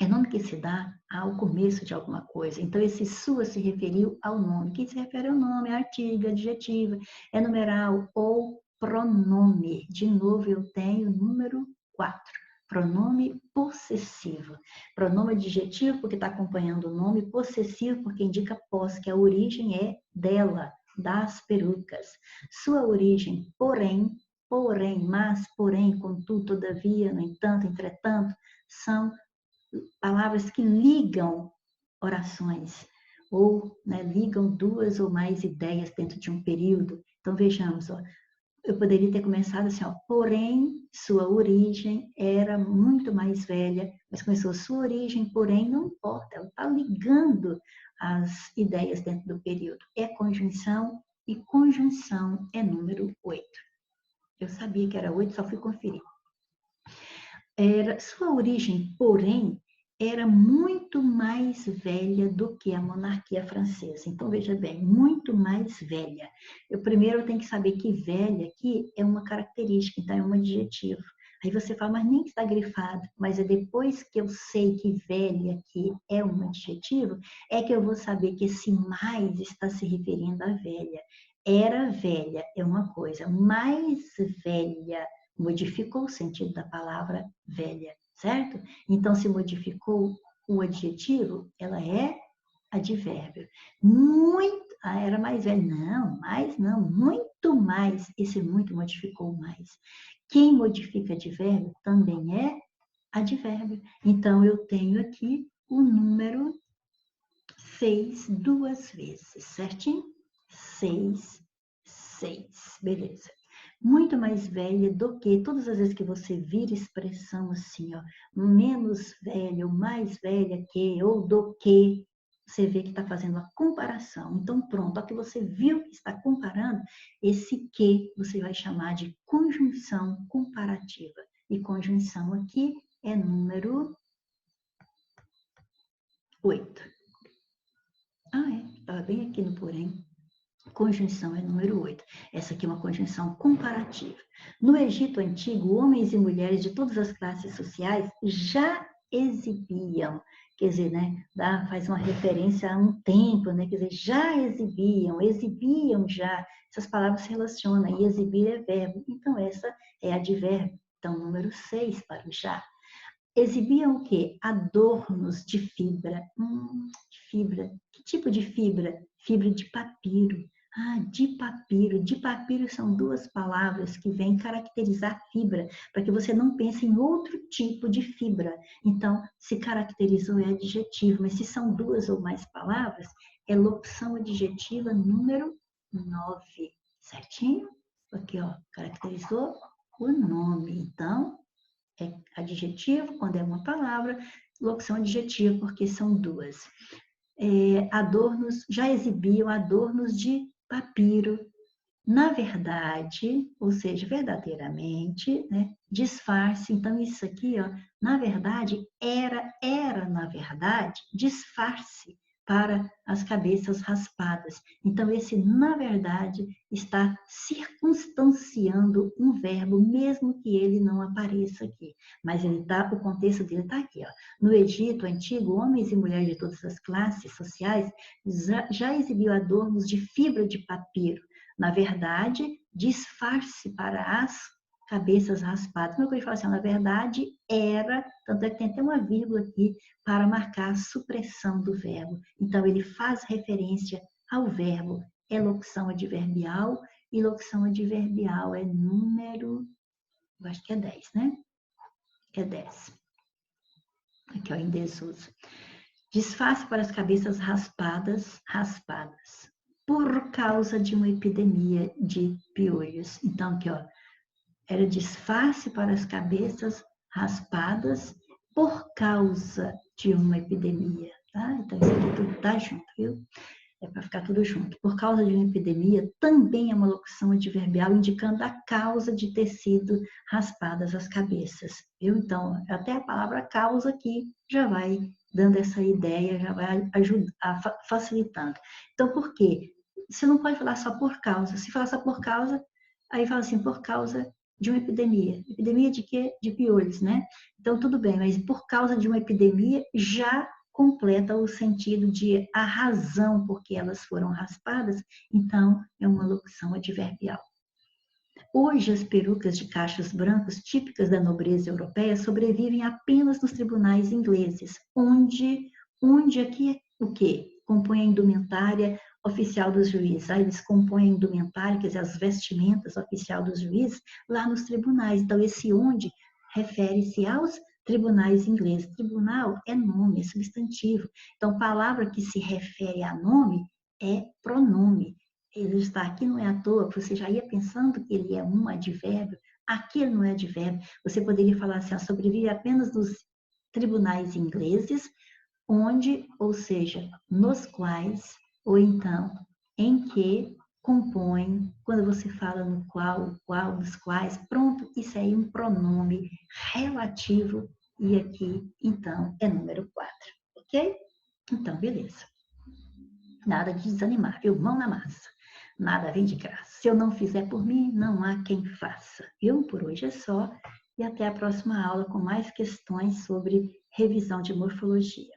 É nome que se dá ao começo de alguma coisa. Então, esse sua se referiu ao nome. Quem se refere ao nome é artigo, adjetivo, é numeral ou pronome. De novo, eu tenho o número 4. Pronome possessivo. Pronome adjetivo, porque está acompanhando o nome. Possessivo, porque indica posse, que a origem é dela, das perucas. Sua origem, porém, mas, porém, contudo, todavia, no entanto, entretanto, são palavras que ligam orações, ou né, ligam duas ou mais ideias dentro de um período. Então, vejamos, ó, eu poderia ter começado assim, ó, porém, sua origem era muito mais velha, mas começou sua origem, porém, não importa, ela está ligando as ideias dentro do período. É conjunção, e conjunção é número 8. Eu sabia que era 8, só fui conferir. Sua origem, porém, era muito mais velha do que a monarquia francesa. Então, veja bem, muito mais velha. Primeiro tenho que saber que velha aqui é uma característica, então é um adjetivo. Aí você fala, mas nem está grifado. Mas é depois que eu sei que velha aqui é um adjetivo, é que eu vou saber que esse mais está se referindo à velha. Era velha é uma coisa, mais velha modificou o sentido da palavra velha, certo? Então, se modificou o adjetivo, ela é advérbio. Muito, era mais velha. Não, mais não, muito mais. Esse muito modificou mais. Quem modifica advérbio também é advérbio. Então, eu tenho aqui o número 6 duas vezes, certinho? 6, 6, beleza. Muito mais velha do que, todas as vezes que você vira expressão assim, ó, menos velha, ou mais velha que, ou do que, você vê que está fazendo a comparação. Então, pronto, a que você viu que está comparando, esse que você vai chamar de conjunção comparativa. E conjunção aqui é número 8. Ah, é, estava bem aqui no porém. Conjunção é número 8. Essa aqui é uma conjunção comparativa. No Egito Antigo, homens e mulheres de todas as classes sociais já exibiam, quer dizer, né, faz uma referência a um tempo, né, quer dizer, já exibiam já. Essas palavras se relacionam, e exibir é verbo. Então, essa é advérbio. Então, número 6 para o já. exibiam o quê? Adornos de fibra. Fibra. Que tipo de fibra? Fibra de papiro. Ah, de papiro. De papiro são duas palavras que vêm caracterizar fibra, para que você não pense em outro tipo de fibra. Então, se caracterizou é adjetivo, mas se são duas ou mais palavras, é locução adjetiva número 9. Certinho? Aqui, ó, caracterizou o nome. Então, é adjetivo quando é uma palavra, locução adjetiva porque são duas. Adornos, já exibiam adornos de papiro. Na verdade, ou seja, verdadeiramente, né? Disfarce. Então, isso aqui, ó, na verdade, era, na verdade, disfarce para as cabeças raspadas. Então, esse, na verdade, está circunstanciando um verbo, mesmo que ele não apareça aqui. Mas ele tá, o contexto dele está aqui. Ó. No Egito Antigo, homens e mulheres de todas as classes sociais já exibiam adornos de fibra de papiro. Na verdade, disfarce para as cabeças raspadas. Como eu falo assim, na verdade, era, tanto é que tem até uma vírgula aqui para marcar a supressão do verbo. Então, ele faz referência ao verbo. É locução adverbial, e locução adverbial é número, eu acho que é 10, né? É 10. Aqui, ó, em desuso. Disfarce para as cabeças raspadas, por causa de uma epidemia de piolhos. Então, aqui, ó, era disfarce para as cabeças raspadas por causa de uma epidemia, tá? Então, isso aqui tudo tá junto, viu? É para ficar tudo junto. Por causa de uma epidemia, também é uma locução adverbial indicando a causa de ter sido raspadas as cabeças, viu? Então, até a palavra causa aqui já vai dando essa ideia, já vai ajudar, facilitando. Então, por quê? Você não pode falar só por causa. Se falar só por causa, aí fala assim, por causa de uma epidemia. Epidemia de quê? De piolhos, né? Então, tudo bem, mas por causa de uma epidemia já completa o sentido de a razão por que elas foram raspadas, então é uma locução adverbial. Hoje, as perucas de cachos brancos, típicas da nobreza europeia, sobrevivem apenas nos tribunais ingleses, onde aqui o quê? Compõe a indumentária oficial dos juízes. Aí eles compõem a indumentária, quer dizer, as vestimentas oficial dos juízes, lá nos tribunais. Então, esse onde refere-se aos tribunais ingleses. Tribunal é nome, é substantivo. Então, palavra que se refere a nome é pronome. Ele está aqui não é à toa, você já ia pensando que ele é um advérbio, aqui ele não é advérbio. Você poderia falar assim, sobrevive apenas nos tribunais ingleses, onde, ou seja, nos quais, ou então, em que compõem, quando você fala no qual, dos quais, pronto, isso aí é um pronome relativo, e aqui, então, é número 4, ok? Então, beleza. Nada de desanimar, viu? Mão na massa. Nada vem de graça. Se eu não fizer por mim, não há quem faça. Viu? Por hoje é só. E até a próxima aula com mais questões sobre revisão de morfologia.